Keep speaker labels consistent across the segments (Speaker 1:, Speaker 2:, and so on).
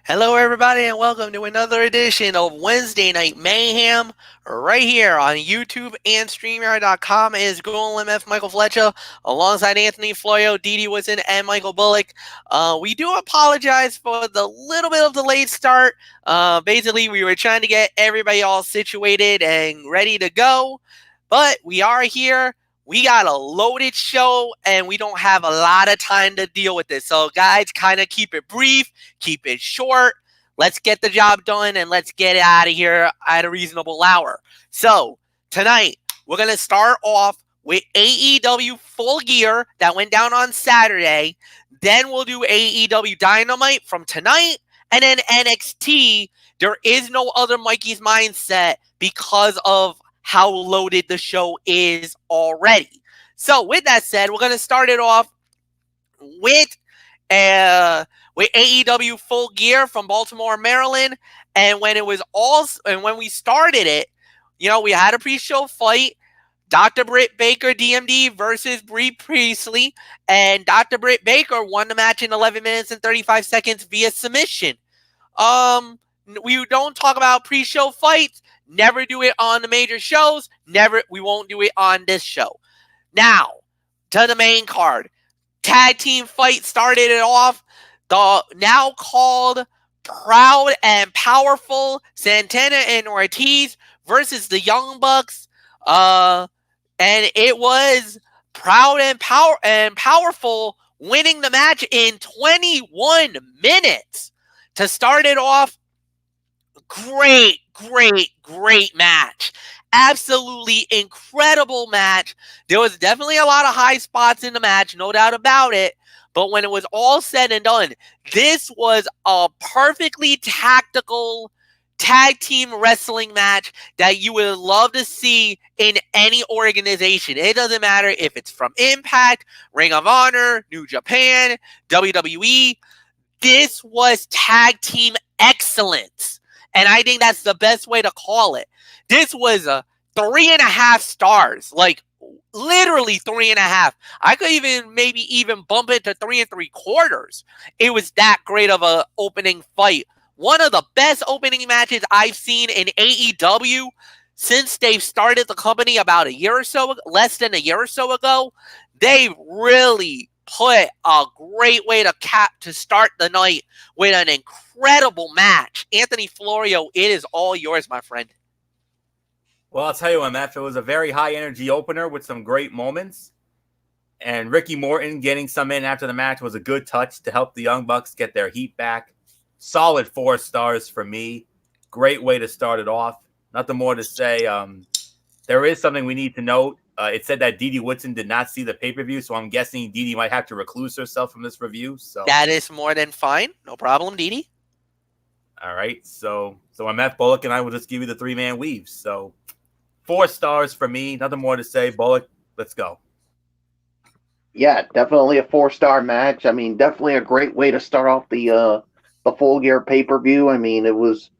Speaker 1: Hello, everybody, and welcome to another edition of Wednesday Night Mayhem right here on YouTube and StreamYard.com. Is Golem F. Michael Fletcher alongside Anthony Florio, Didi Woodson, and Michael Bullock. We do apologize for the little bit of the late start. Basically, we were trying to get everybody all situated and ready to go, but we are here. We got a loaded show, and we don't have a lot of time to deal with this. So, guys, kind of keep it brief. Keep it short. Let's get the job done and let's get it out of here at a reasonable hour. So, tonight, we're going to start off with AEW Full Gear that went down on Saturday. Then we'll do AEW Dynamite from tonight. And then NXT. There is no other Mikey's Mindset because of how loaded the show is already. So, with that said, we're going to start it off with AEW Full Gear from Baltimore, Maryland. And when we started it, we had a pre-show fight. Dr. Britt Baker, DMD versus Brie Priestley. And Dr. Britt Baker won the match in 11 minutes and 35 seconds via submission. We don't talk about pre-show fights. Never do it on the major shows. We won't do it on this show. Now, to the main card. Tag team fight started it off. The now called Proud and Powerful Santana and Ortiz versus the Young Bucks. And it was Proud and Powerful winning the match in 21 minutes. To start it off, great match. Absolutely incredible match. There was definitely a lot of high spots in the match, no doubt about it. But when it was all said and done, this was a perfectly tactical tag team wrestling match that you would love to see in any organization. It doesn't matter if it's from Impact, Ring of Honor, New Japan, WWE. This was tag team excellence. And I think that's the best way to call it. This was a 3.5 stars. Like, literally 3.5. I could even bump it to 3 3/4. It was that great of a opening fight. One of the best opening matches I've seen in AEW since they've started the company about less than a year or so ago. They really put a great way to start the night with an incredible match. Anthony Florio, it is all yours, my friend.
Speaker 2: Well, I'll tell you what, Matt, it was a very high-energy opener with some great moments. And Ricky Morton getting some in after the match was a good touch to help the Young Bucks get their heat back. Solid 4 stars for me. Great way to start it off. Nothing more to say. There is something we need to note. It said that Didi Woodson did not see the pay-per-view, so I'm guessing Didi might have to recluse herself from this review. So
Speaker 1: that is more than fine. No problem, Didi.
Speaker 2: All right. So I'm Matt Bullock, and I will just give you the 3-man weave. So 4 stars for me. Nothing more to say. Bullock, let's go.
Speaker 3: Yeah, definitely a 4-star match. I mean, definitely a great way to start off the Full Gear pay-per-view. I mean, it was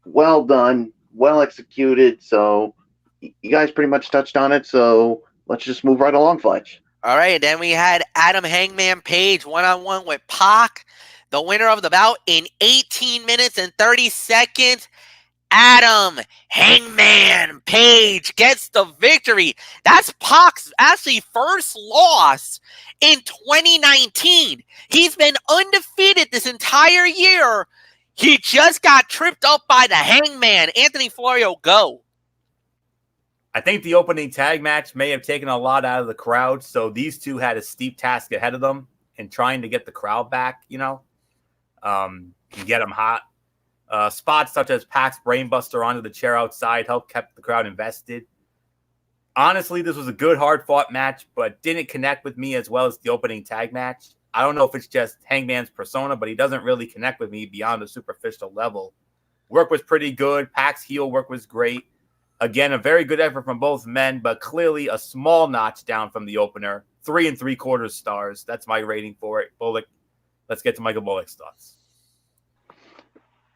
Speaker 3: well done, well executed. So you guys pretty much touched on it. So let's just move right along, Fletch.
Speaker 1: All right. Then we had Adam Hangman Page one-on-one with Pac, the winner of the bout in 18 minutes and 30 seconds. Adam Hangman Page gets the victory. That's Pac's actually first loss in 2019. He's been undefeated this entire year. He just got tripped up by the Hangman. Anthony Florio, go.
Speaker 2: I think the opening tag match may have taken a lot out of the crowd, so these two had a steep task ahead of them in trying to get the crowd back, and get them hot. Spots such as Pac's brainbuster onto the chair outside helped keep the crowd invested. Honestly, this was a good, hard-fought match, but didn't connect with me as well as the opening tag match. I don't know if it's just Hangman's persona, but he doesn't really connect with me beyond a superficial level. Work was pretty good. Pac's heel work was great. Again, a very good effort from both men, but clearly a small notch down from the opener. 3 3/4 stars. That's my rating for it. Bullock, let's get to Michael Bullock's thoughts.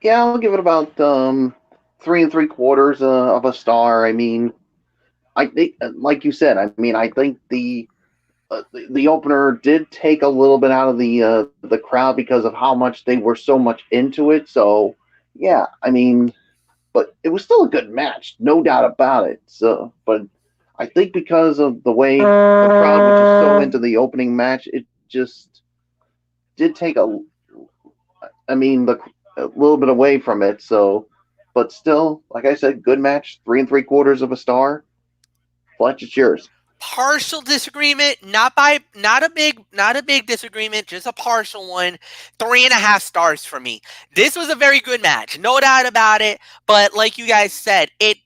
Speaker 3: Yeah, I'll give it about 3 3/4 of a star. I mean, I think, like you said, I think the the opener did take a little bit out of the crowd because of how much they were so much into it. So yeah, I mean, but it was still a good match, no doubt about it. So, but I think because of the way the crowd was just so into the opening match, it just did take I mean, a little bit away from it. So, but still, like I said, good match, 3 3/4 of a star. Fletch, it's yours.
Speaker 1: Partial disagreement, not a big disagreement, just a partial one. 3.5 stars for me. This was a very good match, no doubt about it. But like you guys said, it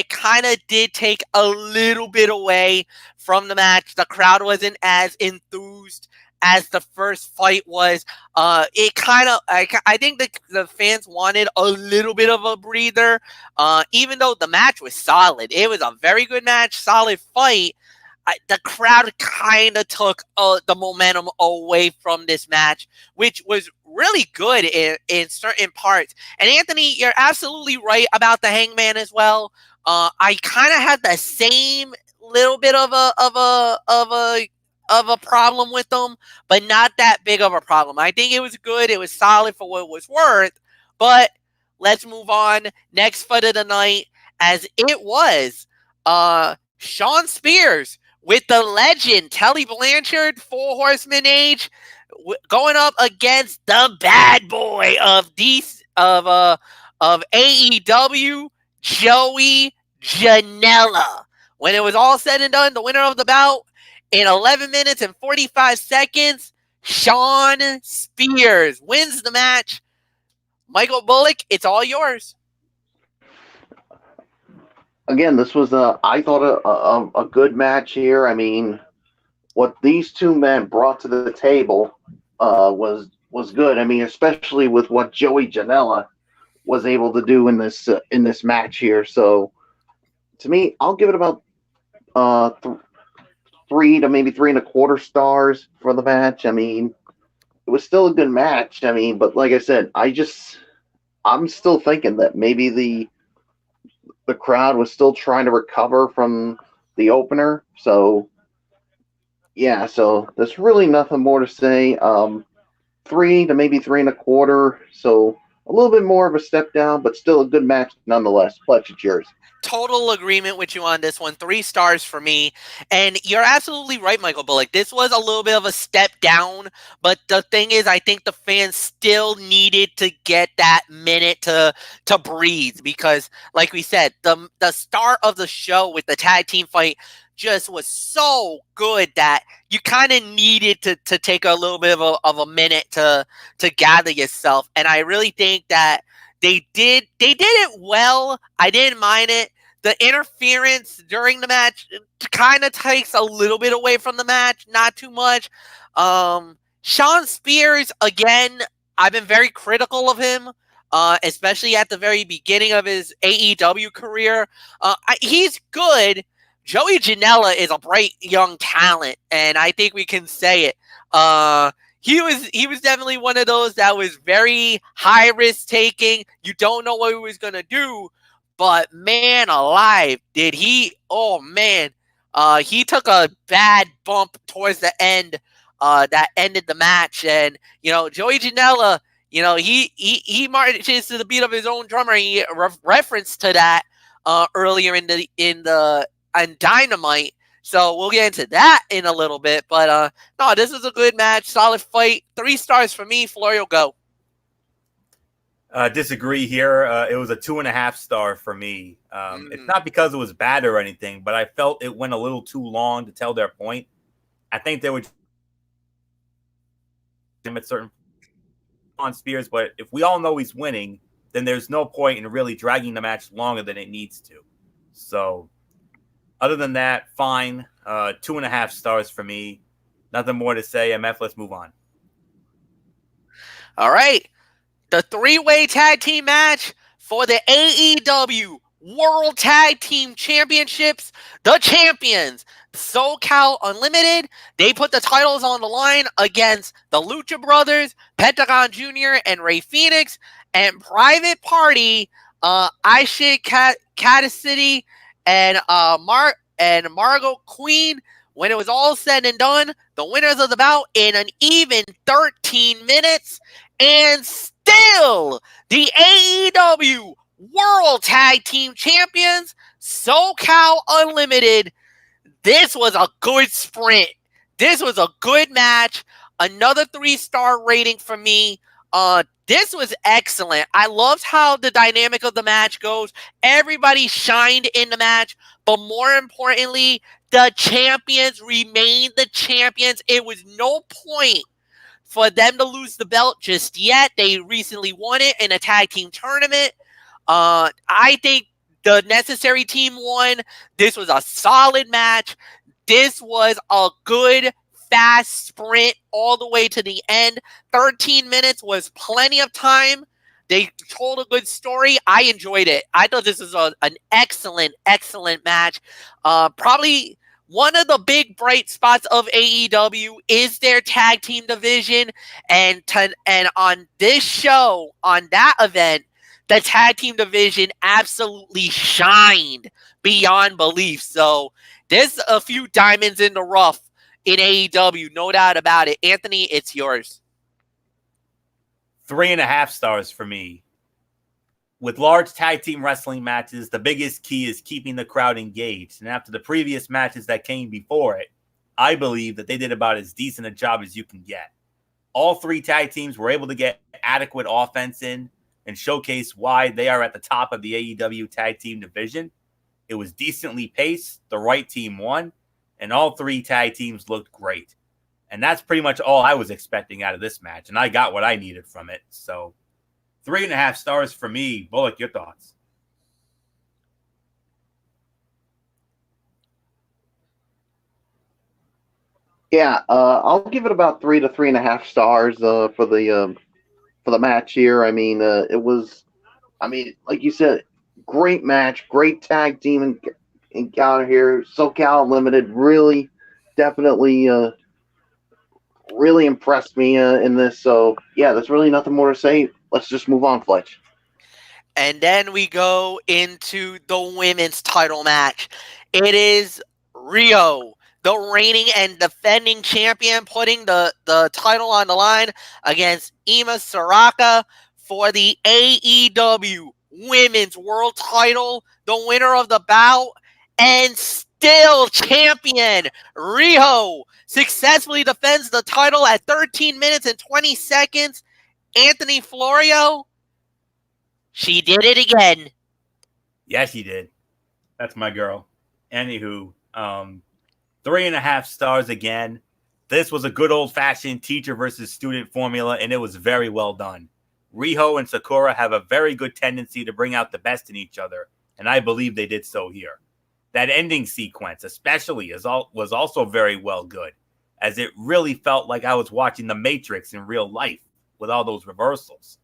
Speaker 1: kind of did take a little bit away from the match. The crowd wasn't as enthused as the first fight was. It kind of, I think the fans wanted a little bit of a breather. Even though the match was solid, it was a very good match, solid fight. The crowd kind of took the momentum away from this match, which was really good in certain parts. And Anthony, you're absolutely right about the Hangman as well. I kind of had the same little bit of a problem with them, but not that big of a problem. I think it was good. It was solid for what it was worth. But let's move on. Next fight of the night, as it was Shawn Spears with the legend Tully Blanchard, 4 Horsemen age, going up against the bad boy of AEW, Joey Janela. When it was all said and done, the winner of the bout in 11 minutes and 45 seconds, Shawn Spears wins the match. Michael Bullock, it's all yours.
Speaker 3: Again, this was I thought a good match here. I mean, what these two men brought to the table was good. I mean, especially with what Joey Janela was able to do in this match here. So, to me, I'll give it about 3 to maybe 3 1/4 stars for the match. I mean, it was still a good match. I mean, but like I said, I'm still thinking that maybe the crowd was still trying to recover from the opener. So yeah, so there's really nothing more to say. 3 to maybe 3 1/4. So a little bit more of a step down, but still a good match nonetheless. Fletch, it's yours.
Speaker 1: Total agreement with you on this one. 3 stars for me. And you're absolutely right, Michael Bullock. This was a little bit of a step down, but the thing is, I think the fans still needed to get that minute to breathe because, like we said, the start of the show with the tag team fight just was so good that you kind of needed to take a little bit of a minute to gather yourself. And I really think that they did it well. I didn't mind it. The interference during the match kind of takes a little bit away from the match, not too much. Shawn Spears, again, I've been very critical of him, especially at the very beginning of his AEW career. He's good. Joey Janela is a bright young talent, and I think we can say it. He was definitely one of those that was very high risk taking. You don't know what he was gonna do, but man alive, did he? Oh man, he took a bad bump towards the end that ended the match, and Joey Janela, he marches to the beat of his own drummer. He referenced to that earlier on Dynamite. So we'll get into that in a little bit. But no, this was a good match. Solid fight. 3 stars for me. Florio, go.
Speaker 2: Disagree here. It was a 2.5 star for me. It's not because it was bad or anything, but I felt it went a little too long to tell their point. I think they would at certain on Spears, but if we all know he's winning, then there's no point in really dragging the match longer than it needs to. So other than that, fine. 2.5 stars for me. Nothing more to say. MF, let's move on.
Speaker 1: All right. The 3-way tag team match for the AEW World Tag Team Championships. The champions, SoCal Unlimited, they put the titles on the line against the Lucha Brothers, Pentagon Jr., and Rey Fenix, and Private Party, Aisha Cassidy, and Margot Queen when it was all said and done, the winners of the bout in an even 13 minutes, and still the AEW World Tag Team Champions, SoCal Unlimited. This was a good sprint. This was a good match. Another 3-star rating for me. This was excellent. I loved how the dynamic of the match goes. Everybody shined in the match, but more importantly, the champions remained the champions. It was no point for them to lose the belt just yet. They recently won it in a tag team tournament. I think the necessary team won. This was a solid match. This was a good, fast sprint all the way to the end. 13 minutes was plenty of time. They told a good story. I enjoyed it. I thought this was an excellent, excellent match. Probably one of the big bright spots of AEW is their tag team division. And on this show, on that event, the tag team division absolutely shined beyond belief. So there's a few diamonds in the rough in AEW, no doubt about it. Anthony, it's yours.
Speaker 2: 3.5 stars for me. With large tag team wrestling matches, the biggest key is keeping the crowd engaged. And after the previous matches that came before it, I believe that they did about as decent a job as you can get. All 3 tag teams were able to get adequate offense in and showcase why they are at the top of the AEW tag team division. It was decently paced, the right team won, and all 3 tag teams looked great. And that's pretty much all I was expecting out of this match, and I got what I needed from it. So 3.5 stars for me. Bullock, your thoughts?
Speaker 3: Yeah, I'll give it about 3 to 3.5 stars for the match here. I mean, it was, I mean, like you said, great match, great tag team encounter here. SoCal Limited really, definitely, really impressed me in this. So yeah, there's really nothing more to say. Let's just move on, Fletch.
Speaker 1: And then we go into the women's title match. It is Rio, the reigning and defending champion, putting the title on the line against Ima Saraka for the AEW Women's World Title. The winner of the bout and still champion Rio successfully defends the title at 13 minutes and 20 seconds. Anthony Florio, she did it again.
Speaker 2: Yeah, she did. That's my girl. Anywho, 3.5 stars again. This was a good old-fashioned teacher versus student formula, and it was very well done. Riho and Sakura have a very good tendency to bring out the best in each other, and I believe they did so here. That ending sequence, especially, was also very well good, as it really felt like I was watching The Matrix in real life with all those reversals.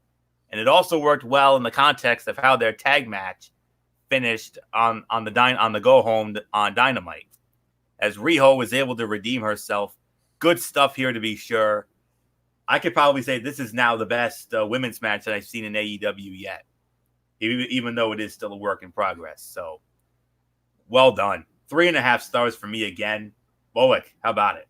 Speaker 2: And it also worked well in the context of how their tag match finished on the go home on Dynamite, as Riho was able to redeem herself. Good stuff here, to be sure. I could probably say this is now the best women's match that I've seen in AEW yet, even though it is still a work in progress. So, well done. 3.5 stars for me again. Bullock, how about it?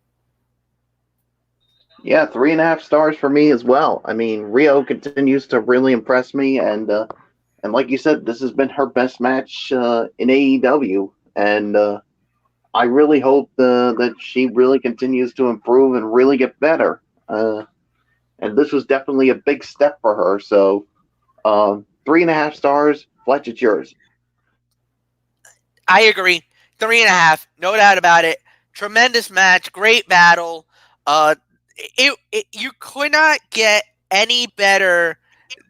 Speaker 3: Yeah, 3.5 stars for me as well. I mean, Rio continues to really impress me, and like you said, this has been her best match in AEW, and I really hope that she really continues to improve and really get better. And this was definitely a big step for her. So, 3.5 stars. Fletch, it's yours.
Speaker 1: I agree. 3.5, no doubt about it. Tremendous match, great battle. You could not get any better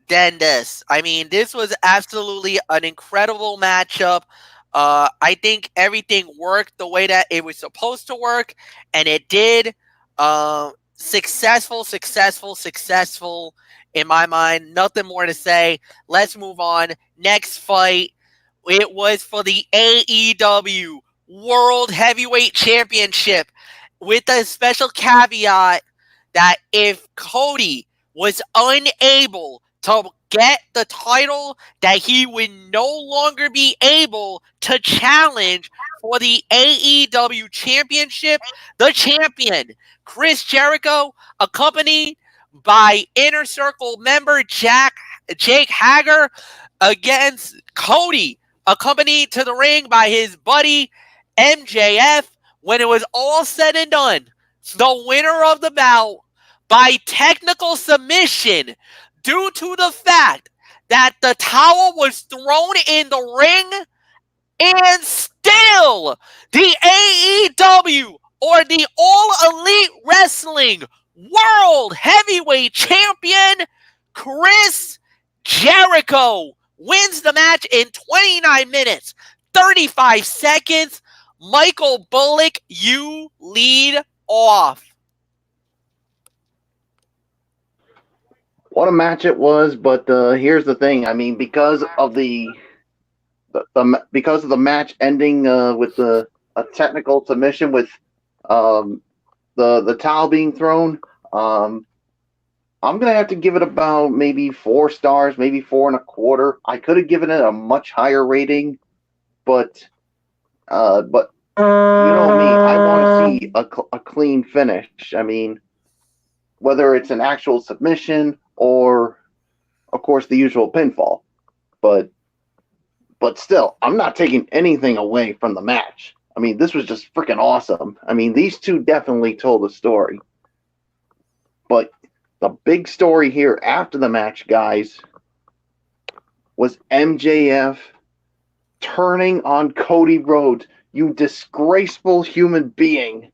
Speaker 1: than this. I mean, this was absolutely an incredible matchup. I think everything worked the way that it was supposed to work, and it did. Successful in my mind. Nothing more to say. Let's move on. Next fight. It was for the AEW World Heavyweight Championship, with a special caveat that if Cody was unable to get the title, that he would no longer be able to challenge for the AEW Championship. The champion, Chris Jericho, accompanied by Inner Circle member Jake Hager, against Cody, accompanied to the ring by his buddy MJF. When it was all said and done, the winner of the bout by technical submission due to the fact that the towel was thrown in the ring, and still the AEW, or the All Elite Wrestling World Heavyweight Champion, Chris Jericho, wins the match in 29 minutes, 35 seconds. Michael Bullock, you lead off.
Speaker 3: What a match it was, but here's the thing. I mean, because of the match ending with a technical submission with the towel being thrown, I'm gonna have to give it about maybe 4 stars, maybe 4.25. I could have given it a much higher rating, but you know me, I want to see a clean finish. I mean, whether it's an actual submission or, of course, the usual pinfall. But still, I'm not taking anything away from the match. I mean, this was just freaking awesome. I mean, these two definitely told a story. But the big story here after the match, guys, was MJF turning on Cody Rhodes. You disgraceful human being.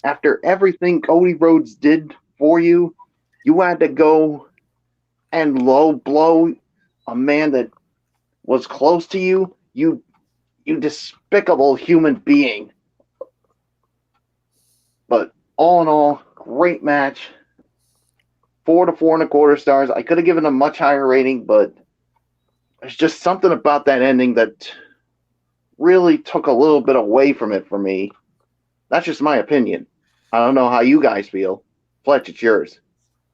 Speaker 3: After everything Cody Rhodes did for you, you had to go and low blow a man that was close to you. You despicable human being. But all in all, great match. 4 to 4.25 stars. I could have given a much higher rating, but there's just something about that ending that really took a little bit away from it for me. That's just my opinion. I don't know how you guys feel. Fletch, it's yours.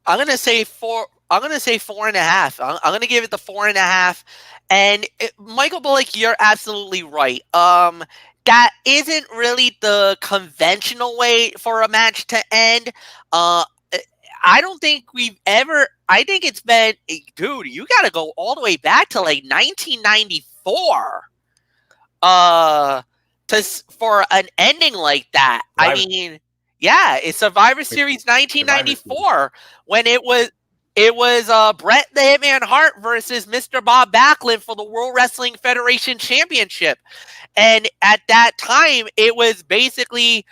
Speaker 1: I'm gonna say 4. I'm gonna say 4.5. I'm gonna give it the 4.5. And Michael Bullock, you're absolutely right. That isn't really the conventional way for a match to end. I don't think we've ever. I think it's been, dude. You got to go all the way back to like 1994. For an ending like that. I mean, yeah, it's Survivor Series 1994 when it was Bret the Hitman Hart versus Mr. Bob Backlund for the World Wrestling Federation Championship. And at that time, it was basically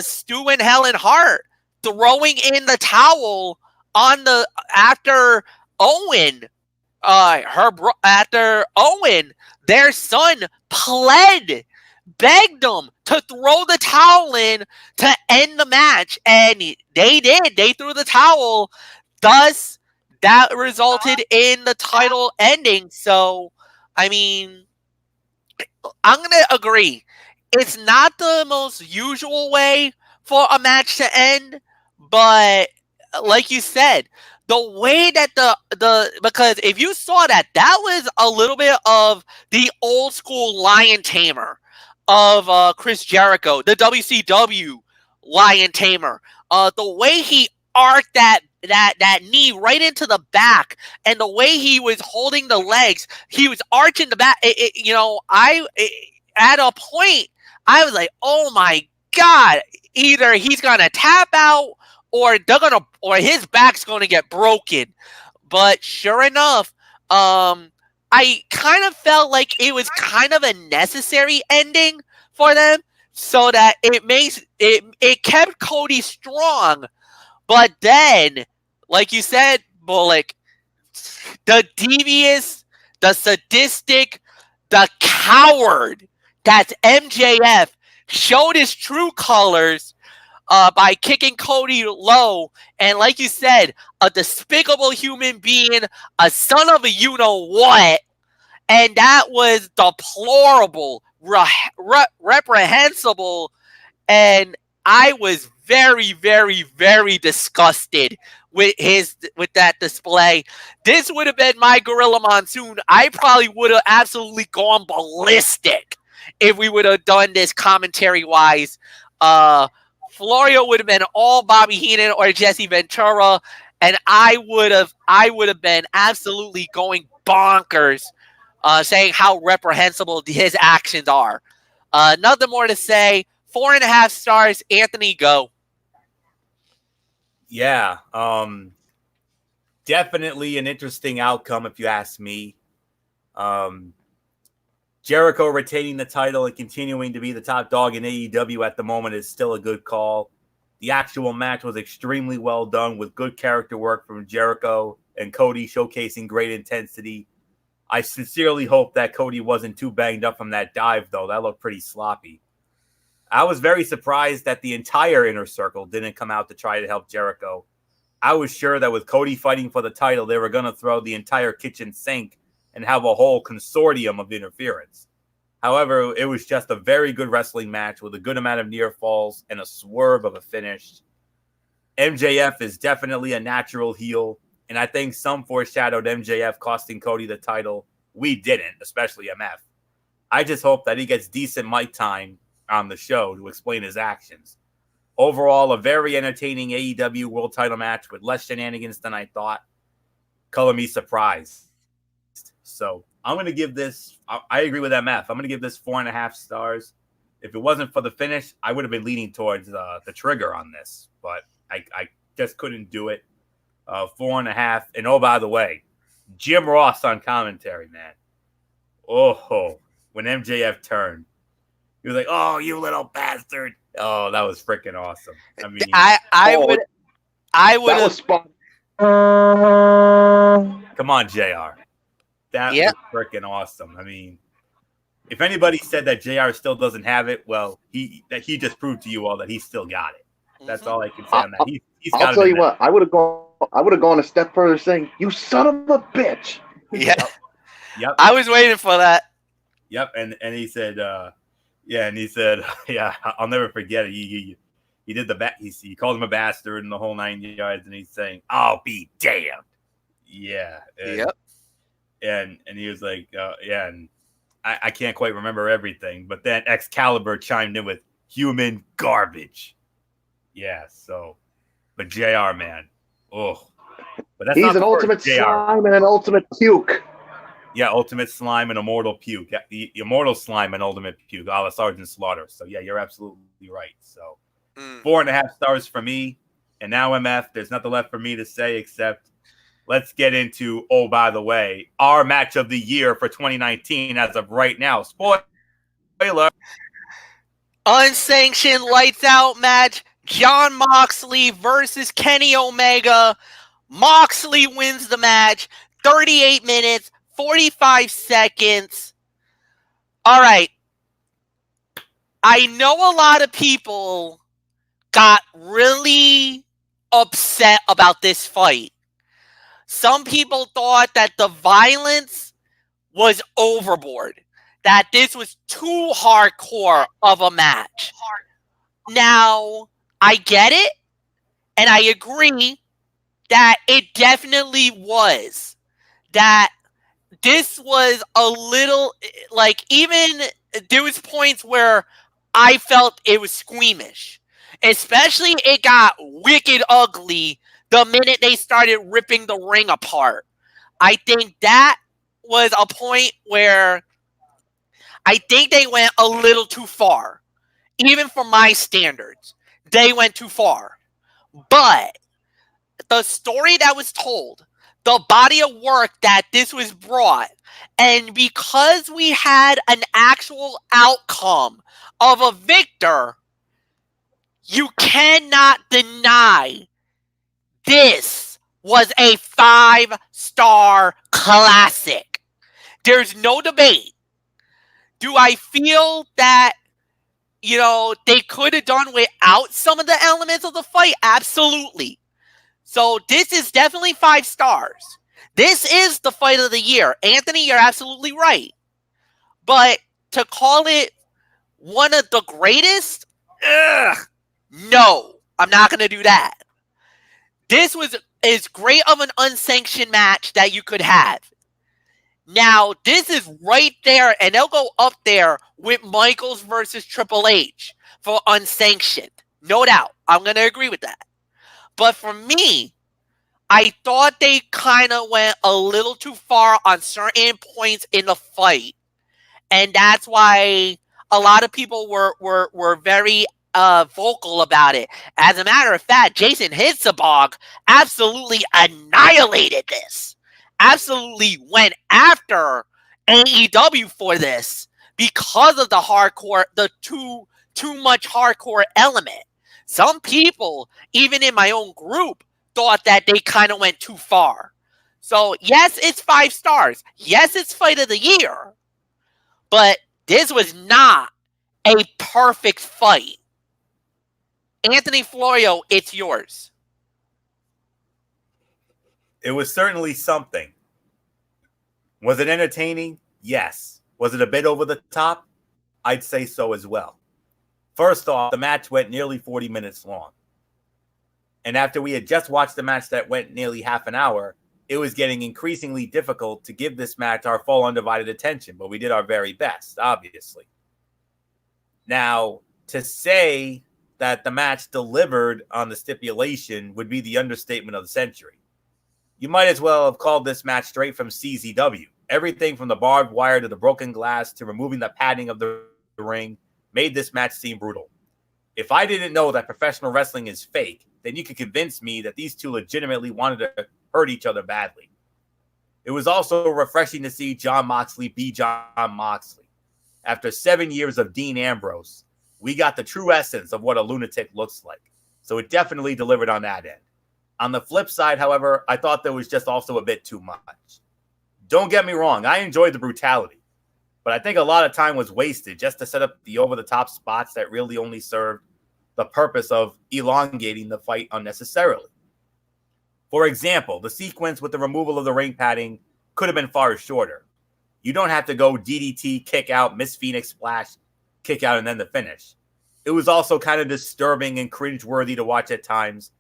Speaker 1: Stu and Helen Hart throwing in the towel on the after Owen, their son begged them to throw the towel in to end the match, and they did. They threw the towel. Thus, that resulted in the title ending. So, I mean, I'm going to agree. It's not the most usual way for a match to end, but like you said, the way that because if you saw that was a little bit of the old school lion tamer of Chris Jericho, the WCW lion tamer. The way he arched that knee right into the back, and the way he was holding the legs, he was arching the back. At a point, I was like, "Oh my God!" Either he's gonna tap out, or his back's gonna get broken. But sure enough, I kind of felt like it was kind of a necessary ending for them, so that it kept Cody strong. But then, like you said, Bullock, the devious, the sadistic, the coward that's MJF showed his true colors by kicking Cody low. And like you said, a despicable human being, a son of a you-know-what. And that was deplorable, reprehensible. And I was very, very, very disgusted with that display. This would have been my Gorilla Monsoon. I probably would have absolutely gone ballistic if we would have done this commentary wise. Florio would have been all Bobby Heenan or Jesse Ventura, and I would have been absolutely going bonkers, saying how reprehensible his actions are. Nothing more to say. 4.5 stars. Anthony, go.
Speaker 2: Yeah, definitely an interesting outcome if you ask me. Jericho retaining the title and continuing to be the top dog in AEW at the moment is still a good call. The actual match was extremely well done with good character work from Jericho and Cody showcasing great intensity. I sincerely hope that Cody wasn't too banged up from that dive, though. That looked pretty sloppy. I was very surprised that the entire Inner Circle didn't come out to try to help Jericho. I was sure that with Cody fighting for the title, they were going to throw the entire kitchen sink and have a whole consortium of interference. However, it was just a very good wrestling match with a good amount of near falls and a swerve of a finish. MJF is definitely a natural heel, and I think some foreshadowed MJF costing Cody the title. We didn't, especially MF. I just hope that he gets decent mic time on the show to explain his actions. Overall, a very entertaining AEW World Title match with less shenanigans than I thought. Color me surprised. So I'm going to give this, I agree with MF. I'm going to give this 4.5 stars. If it wasn't for the finish, I would have been leaning towards the trigger on this, but I just couldn't do it. 4.5. And oh, by the way, Jim Ross on commentary, man. Oh, when MJF turned, he was like, "Oh, you little bastard." Oh, that was freaking awesome. I mean,
Speaker 1: I would have
Speaker 3: spot.
Speaker 2: Come on, JR. That was freaking awesome. I mean, if anybody said that JR still doesn't have it, well, he just proved to you all that he still got it. That's all I can say on that. He's got
Speaker 3: I'll tell you what, I would have gone a step further saying, "You son of a bitch."
Speaker 1: Yeah.
Speaker 2: Yep.
Speaker 1: I was waiting for that.
Speaker 2: Yep. And he said, yeah, I'll never forget it. He did he called him a bastard and the whole 9 yards, and he's saying, "I'll be damned." Yeah. And he was like, yeah, and I can't quite remember everything, but then Excalibur chimed in with human garbage. Yeah, so, but JR, man, oh, but that's
Speaker 3: he's an ultimate slime and an ultimate puke.
Speaker 2: Yeah, ultimate slime and immortal puke. Yeah, the immortal slime and ultimate puke, a la Sergeant Slaughter. So yeah, you're absolutely right. So 4.5 stars for me, and now MF. There's nothing left for me to say except let's get into, oh, by the way, our match of the year for 2019 as of right now. Spoiler.
Speaker 1: Unsanctioned lights out match. Jon Moxley versus Kenny Omega. Moxley wins the match. 38 minutes, 45 seconds. All right. I know a lot of people got really upset about this fight. Some people thought that the violence was overboard, that this was too hardcore of a match. Now, I get it, and I agree that it definitely was. That this was a little, like, even there was points where I felt it was squeamish. Especially it got wicked ugly the minute they started ripping the ring apart. I think that was a point where I think they went a little too far. Even for my standards, they went too far. But the story that was told, the body of work that this was brought, and because we had an actual outcome of a victor, you cannot deny this was a 5-star classic. There's no debate. Do I feel that, they could have done without some of the elements of the fight? Absolutely. So this is definitely 5 stars. This is the fight of the year. Anthony, you're absolutely right. But to call it one of the greatest? No, I'm not going to do that. This was as great of an unsanctioned match that you could have. Now, this is right there, and they'll go up there with Michaels versus Triple H for unsanctioned. No doubt. I'm going to agree with that. But for me, I thought they kind of went a little too far on certain points in the fight. And that's why a lot of people were very vocal about it. As a matter of fact, Jason Hitzebog absolutely annihilated this. Absolutely went after AEW for this because of the hardcore, the too much hardcore element. Some people, even in my own group, thought that they kind of went too far. So yes, it's 5 stars. Yes, it's fight of the year. But this was not a perfect fight. Anthony Florio, it's yours.
Speaker 2: It was certainly something. Was it entertaining? Yes. Was it a bit over the top? I'd say so as well. First off, the match went nearly 40 minutes long. And after we had just watched the match that went nearly half an hour, it was getting increasingly difficult to give this match our full undivided attention, but we did our very best, obviously. Now, to say that the match delivered on the stipulation would be the understatement of the century. You might as well have called this match straight from CZW. Everything from the barbed wire to the broken glass to removing the padding of the ring made this match seem brutal. If I didn't know that professional wrestling is fake, then you could convince me that these two legitimately wanted to hurt each other badly. It was also refreshing to see Jon Moxley be Jon Moxley. After 7 years of Dean Ambrose, we got the true essence of what a lunatic looks like. So it definitely delivered on that end. On the flip side, however, I thought there was just also a bit too much. Don't get me wrong, I enjoyed the brutality, but I think a lot of time was wasted just to set up the over-the-top spots that really only served the purpose of elongating the fight unnecessarily. For example, the sequence with the removal of the ring padding could have been far shorter. You don't have to go DDT, kick out, Miss Phoenix splash, kick out, and then the finish. It was also kind of disturbing and cringeworthy to watch at times.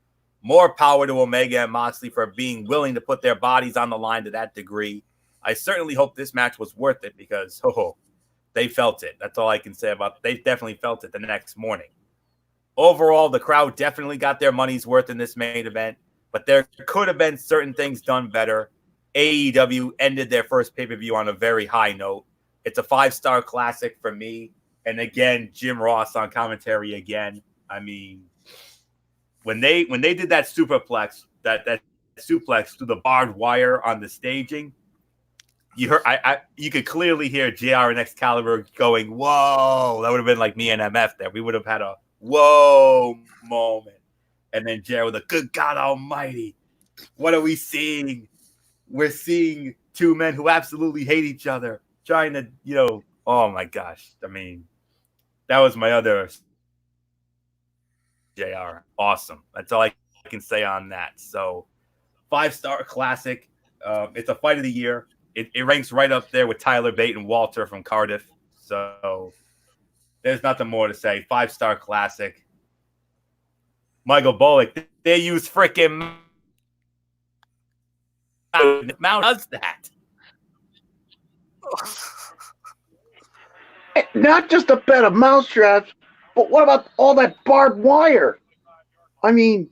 Speaker 2: More power to Omega and Moxley for being willing to put their bodies on the line to that degree. I certainly hope this match was worth it because, they felt it. That's all I can say about it. They definitely felt it the next morning. Overall, the crowd definitely got their money's worth in this main event, but there could have been certain things done better. AEW ended their first pay-per-view on a very high note. It's a 5-star classic for me. And again, Jim Ross on commentary again. I mean, when they did that superplex, that suplex through the barbed wire on the staging, you heard you could clearly hear JR and Excalibur going, "Whoa!" That would have been like me and MF there. We would have had a whoa moment. And then JR with a good God Almighty. What are we seeing? We're seeing two men who absolutely hate each other trying to, oh my gosh. I mean, that was my other JR. Awesome. That's all I can say on that. So 5-star classic. It's a fight of the year. It ranks right up there with Tyler Bate and Walter from Cardiff. So there's nothing more to say. 5-star classic. Michael Bullock, they use freaking Mount does that.
Speaker 3: Not just a bed of mousetraps, but what about all that barbed wire? I mean,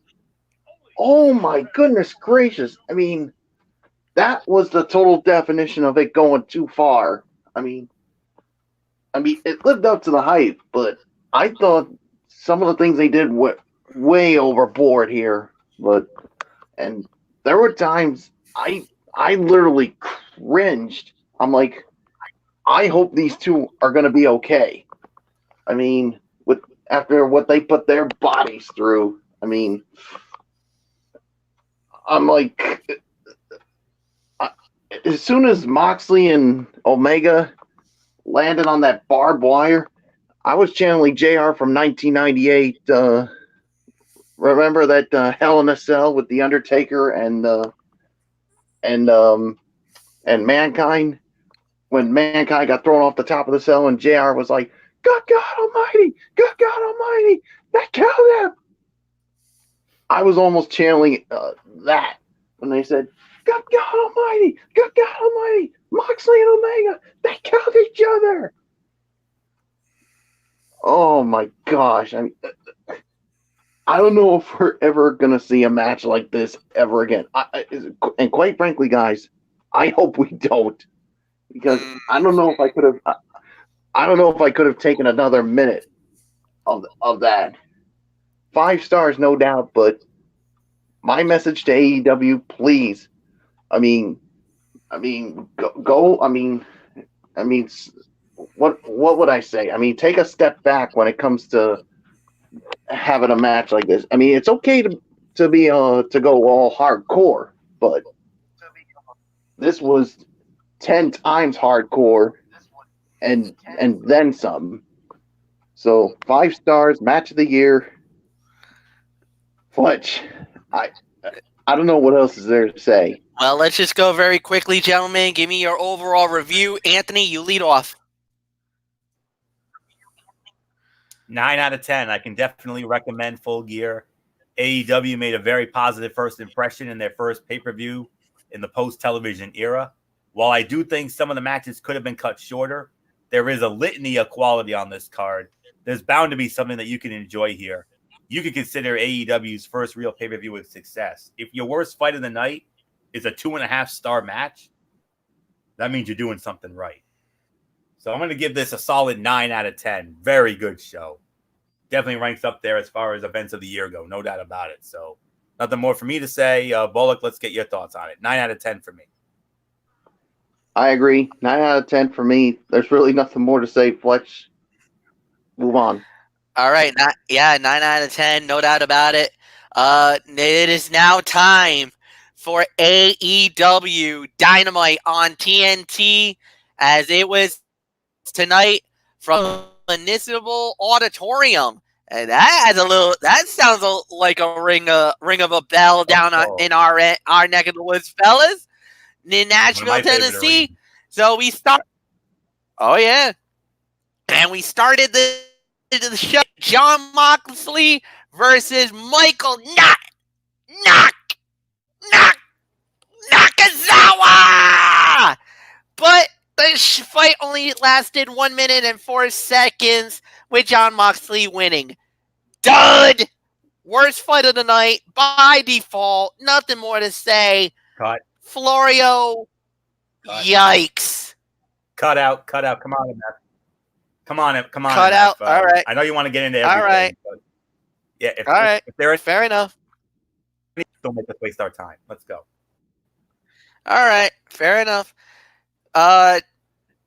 Speaker 3: oh my goodness gracious. I mean, that was the total definition of it going too far. I mean, it lived up to the hype, but I thought some of the things they did went way overboard here. And there were times I literally cringed. I'm like, I hope these two are going to be okay. I mean, after what they put their bodies through, I mean, I'm like, as soon as Moxley and Omega landed on that barbed wire, I was channeling JR from 1998. Remember that Hell in a Cell with The Undertaker and Mankind? When Mankind got thrown off the top of the cell and JR was like, Good God Almighty, that killed him. I was almost channeling that when they said, Good God Almighty, Moxley and Omega, they killed each other. Oh my gosh! I don't know if we're ever gonna see a match like this ever again. And quite frankly, guys, I hope we don't, because I don't know if I could have. I don't know if I could have taken another minute of that. 5 stars, no doubt, but my message to AEW, please. Go. What would I say? Take a step back when it comes to having a match like this. It's okay to be to go all hardcore, but this was 10 times hardcore, and then some. So 5 stars, match of the year. Fletch, I don't know what else is there to say.
Speaker 1: Well, let's just go very quickly, gentlemen. Give me your overall review. Anthony, you lead off.
Speaker 2: 9 out of 10. I can definitely recommend Full Gear. AEW made a very positive first impression in their first pay-per-view in the post-television era. While I do think some of the matches could have been cut shorter, there is a litany of quality on this card. There's bound to be something that you can enjoy here. You could consider AEW's first real pay-per-view a success. If your worst fight of the night is a 2.5-star match, that means you're doing something right. So I'm going to give this a solid 9 out of 10. Very good show. Definitely ranks up there as far as events of the year go. No doubt about it. So nothing more for me to say. Bullock, let's get your thoughts on it. 9 out of 10 for me.
Speaker 3: I agree. 9 out of 10 for me. There's really nothing more to say. Fletch, move on.
Speaker 1: All right. 9 out of 10. No doubt about it. It is now time for AEW Dynamite on TNT, as it was tonight from Municipal Auditorium. And that sounds like a ring of a bell down in our neck of the woods, fellas. In Nashville, Tennessee. So we start. Oh yeah, and we started the show. Jon Moxley versus Michael Nakazawa. But the fight only lasted 1 minute and 4 seconds, with Jon Moxley winning. Dud. Worst fight of the night by default. Nothing more to say.
Speaker 2: Cut.
Speaker 1: Florio, cut. Yikes.
Speaker 2: Cut out. Come on, MF. Come on.
Speaker 1: Cut out. All right.
Speaker 2: I know you want to get into everything.
Speaker 1: All right.
Speaker 2: But yeah.
Speaker 1: If there is, fair enough.
Speaker 2: Don't make us waste our time. Let's go.
Speaker 1: All right. Fair enough.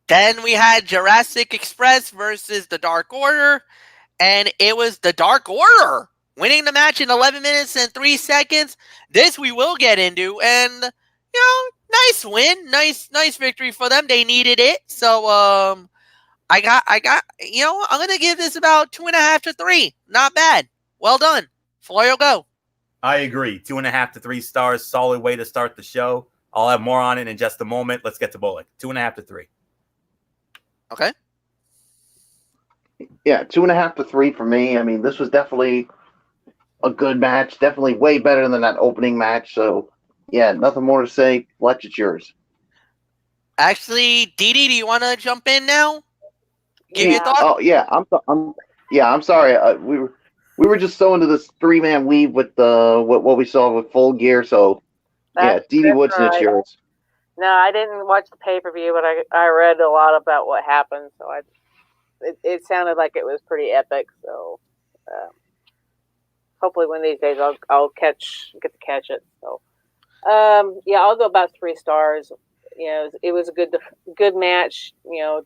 Speaker 1: Then we had Jurassic Express versus the Dark Order, and it was the Dark Order winning the match in 11 minutes and 3 seconds. This we will get into, and nice win, nice victory for them. They needed it, so I got. I'm gonna give this about 2.5 to 3. Not bad. Well done, Florio. Go.
Speaker 2: I agree. 2.5 to 3 stars. Solid way to start the show. I'll have more on it in just a moment. Let's get to Bullock. 2.5 to 3.
Speaker 1: Okay.
Speaker 3: Yeah, 2.5 to 3 for me. This was definitely a good match. Definitely way better than that opening match. So, yeah, nothing more to say. Fletch, it's yours.
Speaker 1: Actually, Didi, do you want to jump in now? Give your thoughts.
Speaker 3: Oh yeah, I'm sorry. We were just so into this 3-man weave with what we saw with Full Gear. So yeah, Didi Woodson, it's yours.
Speaker 4: No, I didn't watch the pay-per-view, but I read a lot about what happened. So it sounded like it was pretty epic. So hopefully one of these days I'll get to catch it. So yeah, I'll go about 3 stars. It was a good match.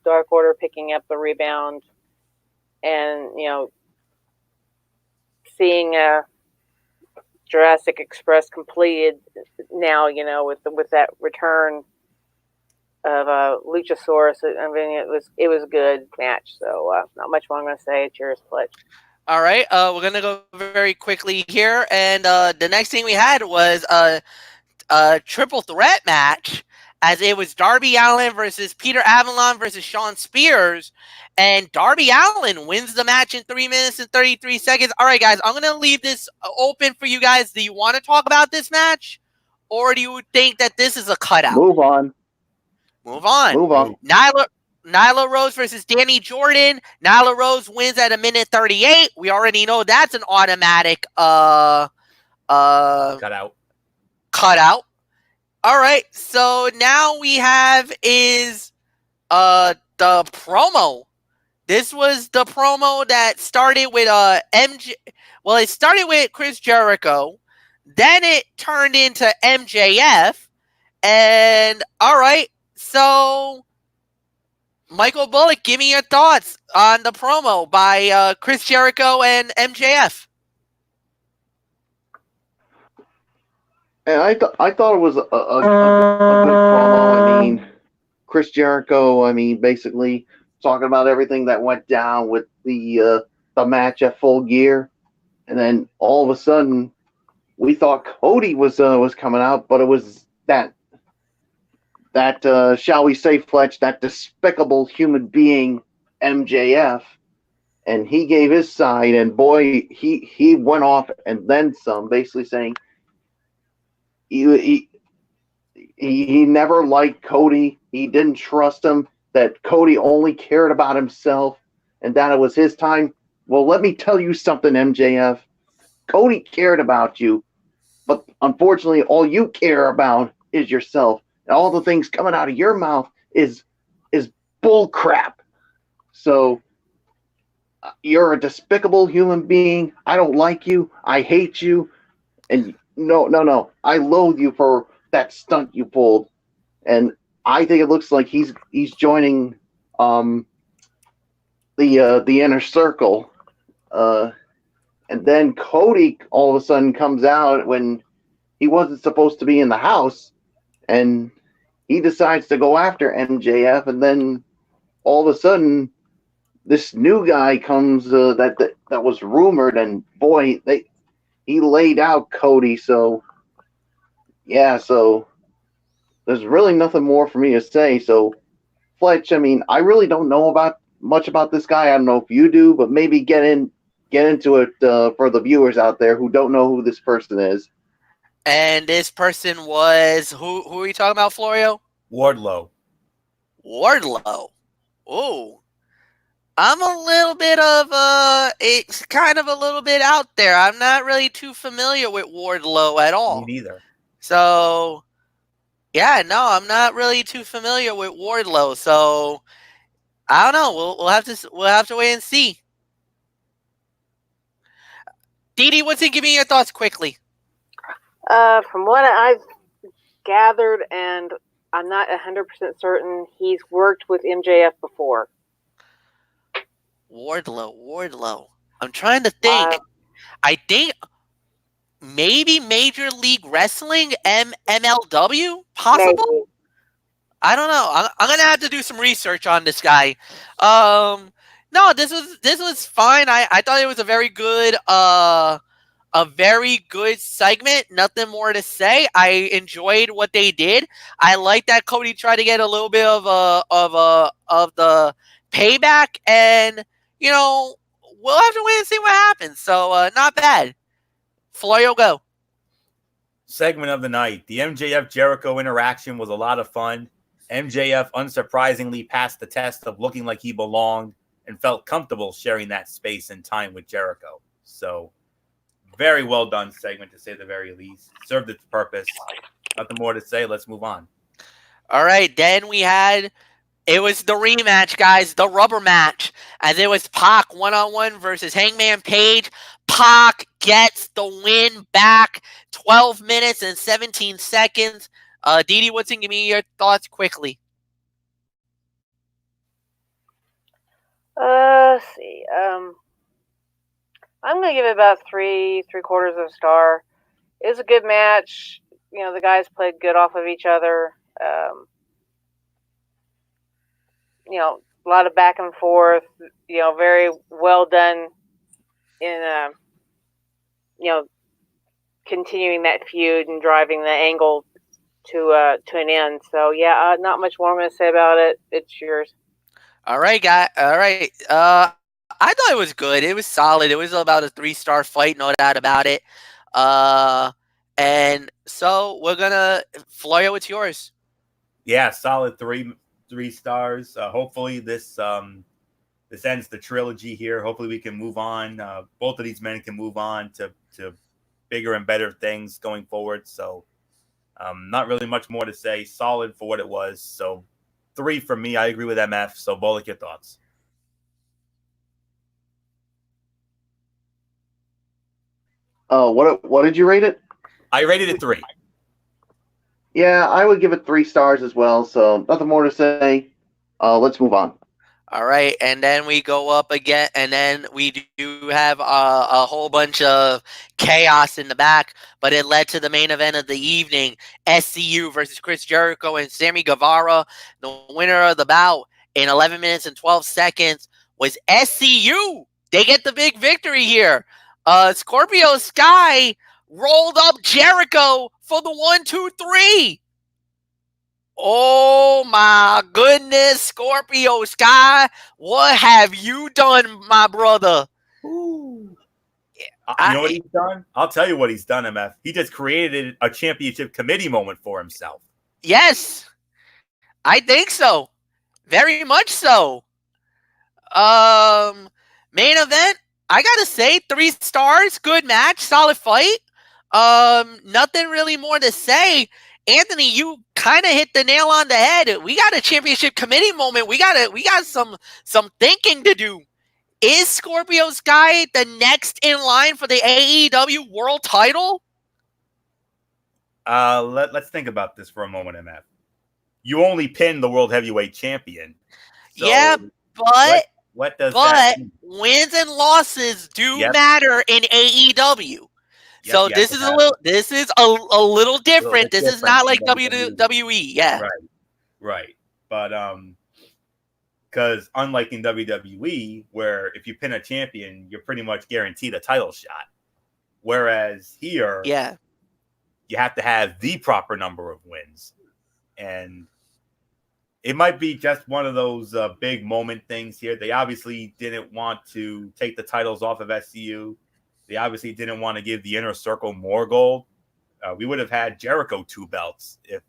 Speaker 4: Dark Order picking up the rebound, and seeing Jurassic Express completed now. With that return of Luchasaurus. It was a good match. So not much more I'm going to say. It's yours, Fletch.
Speaker 1: All right, we're gonna go very quickly here, and the next thing we had was a triple threat match, as it was Darby Allin versus Peter Avalon versus Shawn Spears, and Darby Allin wins the match in 3 minutes and 33 seconds. All right, guys, I'm going to leave this open for you guys. Do you want to talk about this match, or do you think that this is a cutout?
Speaker 3: Move on.
Speaker 1: Move on.
Speaker 3: Move on.
Speaker 1: Nyla Rose versus Danny Jordan. Nyla Rose wins at 1:38. We already know that's an automatic
Speaker 2: Cut out.
Speaker 1: All right, so now we have is the promo. This was the promo that started with MJ. Well, it started with Chris Jericho, then it turned into MJF, and all right, so Michael Bullock, give me your thoughts on the promo by Chris Jericho and MJF.
Speaker 3: And I thought it was a good promo. I mean, Chris Jericho. I mean, basically talking about everything that went down with the match at Full Gear, and then all of a sudden we thought Cody was coming out, but it was that shall we say, Fletch, that despicable human being MJF, and he gave his side, and boy, he went off and then some, basically saying he never liked Cody. He didn't trust him. That Cody only cared about himself, and that it was his time. Well, let me tell you something, MJF. Cody cared about you, but unfortunately, all you care about is yourself, and all the things coming out of your mouth is bull crap. So you're a despicable human being. I don't like you. I hate you, and no. I loathe you for that stunt you pulled, and I think it looks like he's joining the Inner Circle, and then Cody all of a sudden comes out when he wasn't supposed to be in the house, and he decides to go after MJF, and then all of a sudden this new guy comes that was rumored, and boy, he laid out Cody. So yeah, so there's really nothing more for me to say. So Fletch, I mean, I really don't know much about this guy. I don't know if you do, but maybe get into it for the viewers out there who don't know who this person is.
Speaker 1: And this person was who are you talking about, Florio?
Speaker 2: Wardlow.
Speaker 1: Oh, I'm a little bit of it's kind of a little bit out there. I'm not really too familiar with Wardlow at all.
Speaker 2: Me neither.
Speaker 1: So yeah, no, I'm not really too familiar with Wardlow. So I don't know. We'll have to wait and see. Dee, what's in? Give me your thoughts quickly.
Speaker 4: From what I've gathered, and I'm not 100% certain, he's worked with MJF before.
Speaker 1: Wardlow. I'm trying to think. I think maybe Major League Wrestling, MLW, possible.
Speaker 4: Maybe.
Speaker 1: I don't know. I'm gonna have to do some research on this guy. No, this was fine. I thought it was a very good segment. Nothing more to say. I enjoyed what they did. I like that Cody tried to get a little bit of the payback, and we'll have to wait and see what happens. So not bad. Florio, go.
Speaker 2: Segment of the night. The MJF Jericho interaction was a lot of fun. MJF unsurprisingly passed the test of looking like he belonged and felt comfortable sharing that space and time with Jericho. So very well done segment, to say the very least. Served its purpose. Nothing more to say. Let's move on.
Speaker 1: All right. Then it was the rematch, guys, the rubber match. As it was Pac one-on-one versus Hangman Page. Pac gets the win back. 12 minutes and 17 seconds. Dee Woodson, give me your thoughts quickly.
Speaker 4: Let's see. I'm going to give it about 3/4 of a star. It was a good match. The guys played good off of each other. A lot of back and forth. Very well done in continuing that feud and driving the angle to an end. So yeah, not much more I'm going to say about it. It's yours.
Speaker 1: All right, guy. All right. I thought it was good. It was solid. It was about a 3-star fight, no doubt about it. And so we're gonna, Florio, it's yours.
Speaker 2: Yeah, solid three stars. Hopefully this ends the trilogy here. Hopefully we can move on. Both of these men can move on to bigger and better things going forward. So not really much more to say. Solid for what it was. So 3 for me. I agree with MF. So Bullock, your thoughts?
Speaker 3: What did you rate it?
Speaker 2: I rated it 3.
Speaker 3: Yeah, I would give it 3 stars as well. So nothing more to say. Let's move on.
Speaker 1: All right, and then we go up again, and then we do have a whole bunch of chaos in the back, but it led to the main event of the evening, SCU versus Chris Jericho and Sammy Guevara. The winner of the bout in 11 minutes and 12 seconds was SCU. They get the big victory here. Scorpio Sky rolled up Jericho for the 1, 2, 3. Oh my goodness, Scorpio Sky, what have you done, my brother?
Speaker 2: You know what he's done? I'll tell you what he's done, MF. He just created a championship committee moment for himself.
Speaker 1: Yes, I think so. Very much so. Main event, I gotta say, 3 stars, good match, solid fight. Nothing really more to say. Anthony, you kind of hit the nail on the head. We got a championship committee moment. We got some thinking to do. Is Scorpio Sky the next in line for the AEW World Title?
Speaker 2: Let's think about this for a moment, MF. You only pinned the World Heavyweight Champion. So
Speaker 1: yeah, but
Speaker 2: what does that mean?
Speaker 1: Wins and losses do matter in AEW.
Speaker 2: Yes,
Speaker 1: so this is a little different. This is not like WWE. Yeah.
Speaker 2: Right. But because unlike in WWE, where if you pin a champion, you're pretty much guaranteed a title shot. Whereas here, you have to have the proper number of wins. And it might be just one of those big moment things here. They obviously didn't want to take the titles off of SCU. They obviously didn't want to give the Inner Circle more gold. We would have had Jericho 2 belts if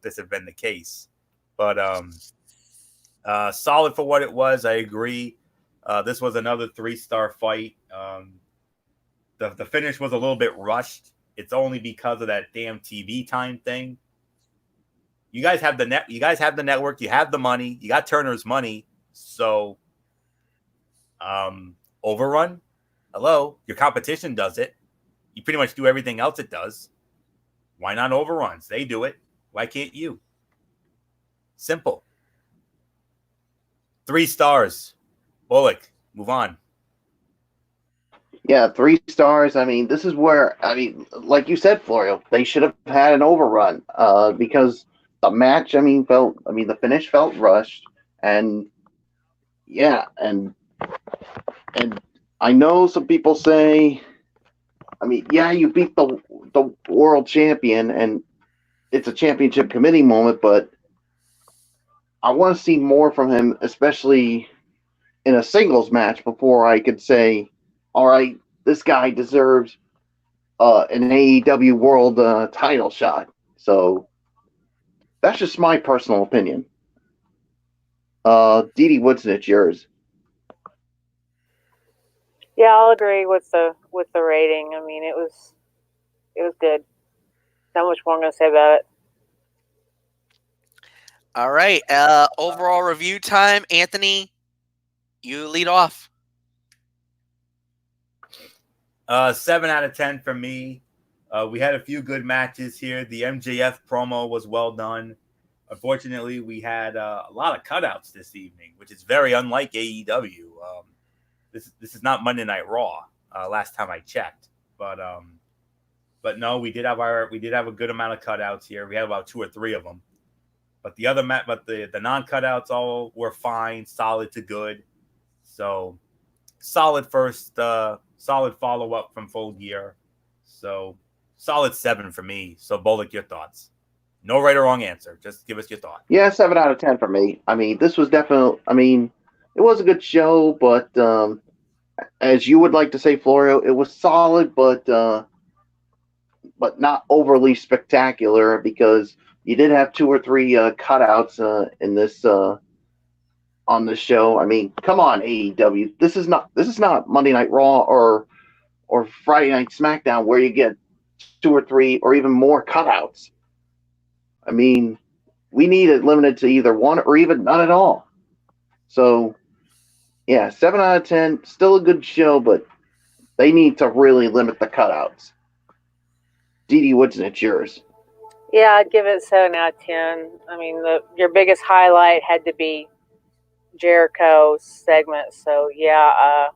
Speaker 2: this had been the case. But solid for what it was. I agree. This was another 3-star fight. The finish was a little bit rushed. It's only because of that damn TV time thing. You guys have the network. You have the money. You got Turner's money. So, overrun. Hello, your competition does it. You pretty much do everything else it does. Why not overruns? They do it. Why can't you? Simple. 3 stars. Bullock, move on.
Speaker 3: Yeah, 3 stars. I mean, this is where, like you said, Florio, they should have had an overrun because the match, the finish felt rushed. And I know some people say, you beat the world champion and it's a championship committee moment, but I want to see more from him, especially in a singles match, before I could say, all right, this guy deserves an AEW world title shot. So that's just my personal opinion. Dee Woodson, it's yours.
Speaker 4: Yeah, I'll agree with the rating. I mean, it was good. Not much more I'm gonna say about it.
Speaker 1: All right. Overall review time, Anthony. You lead off.
Speaker 2: 7 out of 10 for me. We had a few good matches here. The MJF promo was well done. Unfortunately, we had a lot of cutouts this evening, which is very unlike AEW. This is not Monday Night Raw. Last time I checked, but no, we did have a good amount of cutouts here. We had about 2 or 3 of them, but the non cutouts all were fine, solid to good. So solid solid follow up from Full Gear. So solid 7 for me. So Bullock, your thoughts? No right or wrong answer. Just give us your thought.
Speaker 3: Yeah, 7 out of 10 for me. I mean, this was definitely. It was a good show, but as you would like to say, Florio, it was solid, but not overly spectacular because you did have 2 or 3 cutouts in this on the show. I mean, come on, AEW. This is not Monday Night Raw or Friday Night SmackDown where you get 2 or 3 or even more cutouts. I mean, we need it limited to either one or even none at all. So, yeah, 7 out of 10, still a good show, but they need to really limit the cutouts. Dee Woodson, it's yours.
Speaker 4: Yeah, I'd give it 7 out of 10. I mean, your biggest highlight had to be Jericho's segment. So yeah,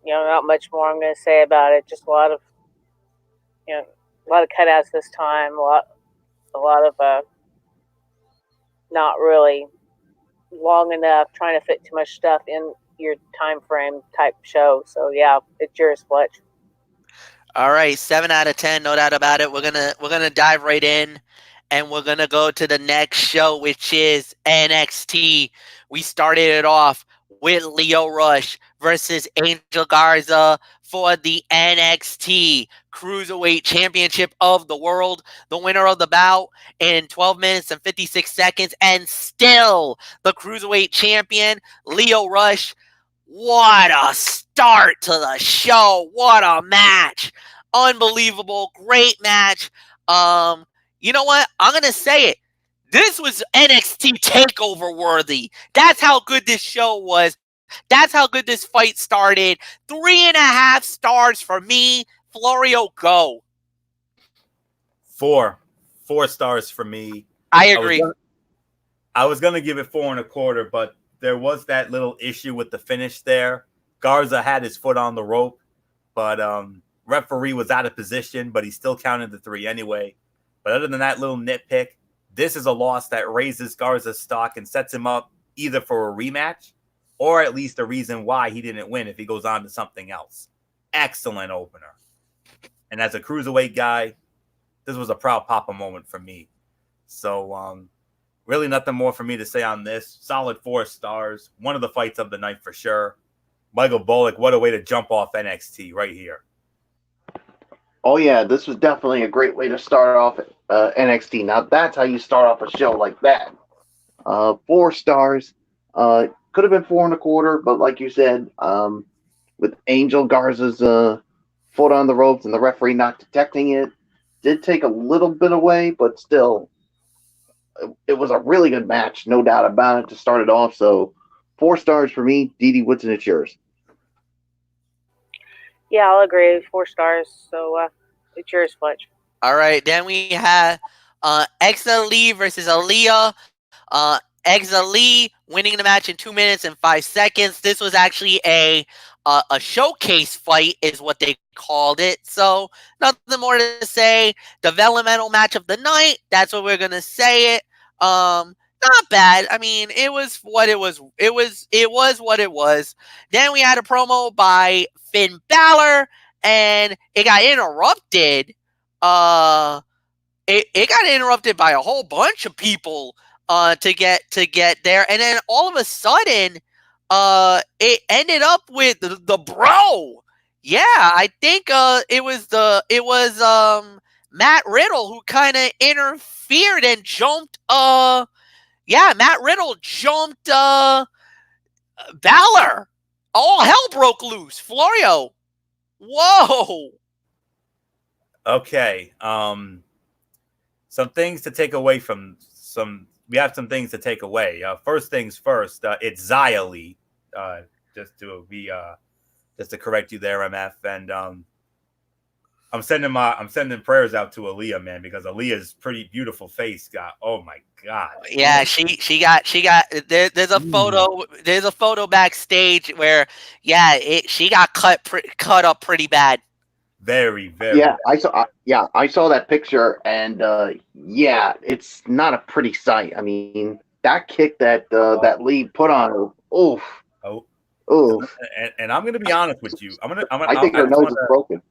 Speaker 4: not much more I'm going to say about it. Just a lot of cutouts this time. A lot of not really long enough, trying to fit too much stuff in your time frame type show. So yeah, it's yours, Fletch.
Speaker 1: All right, 7 out of 10, no doubt about it. We're gonna dive right in, and we're gonna go to the next show, which is NXT. We started it off with Lio Rush versus Angel Garza for the NXT Cruiserweight Championship of the World. The winner of the bout in 12 minutes and 56 seconds, and still the Cruiserweight Champion, Lio Rush. What a start to the show. What a match. Unbelievable. Great match. You know what? I'm going to say it. This was NXT TakeOver worthy. That's how good this show was. That's how good this fight started. 3.5 stars for me. Florio, go.
Speaker 2: 4 stars for me.
Speaker 1: I agree.
Speaker 2: I was gonna give it 4.25, but there was that little issue with the finish there. Garza had his foot on the rope, but referee was out of position, but he still counted the 3 anyway. But other than that little nitpick, this is a loss that raises Garza's stock and sets him up either for a rematch or at least a reason why he didn't win if he goes on to something else. Excellent opener. And as a cruiserweight guy, this was a proud papa moment for me. So really nothing more for me to say on this. Solid 4 stars. One of the fights of the night for sure. Michael Bullock, what a way to jump off NXT right here.
Speaker 3: Oh, yeah, this was definitely a great way to start off NXT. Now, that's how you start off a show like that. 4 stars. Could have been 4.25, but like you said, with Angel Garza's foot on the ropes and the referee not detecting it, did take a little bit away, but still, it was a really good match, no doubt about it, to start it off. So 4 stars for me. Dee Woodson, it's yours.
Speaker 4: Yeah, I'll agree. 4 stars. So it's yours, Fletch.
Speaker 1: All right. Then we have Exa Lee versus Aaliyah. Exa Lee winning the match in 2 minutes and 5 seconds. This was actually a showcase fight is what they called it. So nothing more to say. Developmental match of the night. That's what we're going to say it. Not bad. I mean, it was what it was. It was what it was. Then we had a promo by Finn Balor, and it got interrupted. It got interrupted by a whole bunch of people to get there, and then all of a sudden, it ended up with the bro. Yeah, I think it was Matt Riddle who kind of interfered and jumped. Yeah, Matt Riddle jumped Balor. All hell broke loose. Florio. Whoa.
Speaker 2: Okay. Some things to take away from we have some things to take away. First things first, it's Xia Li. Just to correct you there, MF. And I'm sending prayers out to Aaliyah, man, because Aaliyah's pretty beautiful face got, oh my God.
Speaker 1: Yeah, she got there's a photo backstage where she got cut up pretty bad.
Speaker 2: Very, very
Speaker 3: Yeah,
Speaker 2: bad.
Speaker 3: I saw that picture, and it's not a pretty sight. I mean, that kick that that Lee put on her, oof. Oof.
Speaker 2: And I'm gonna be honest with you.
Speaker 3: I think her nose is broken.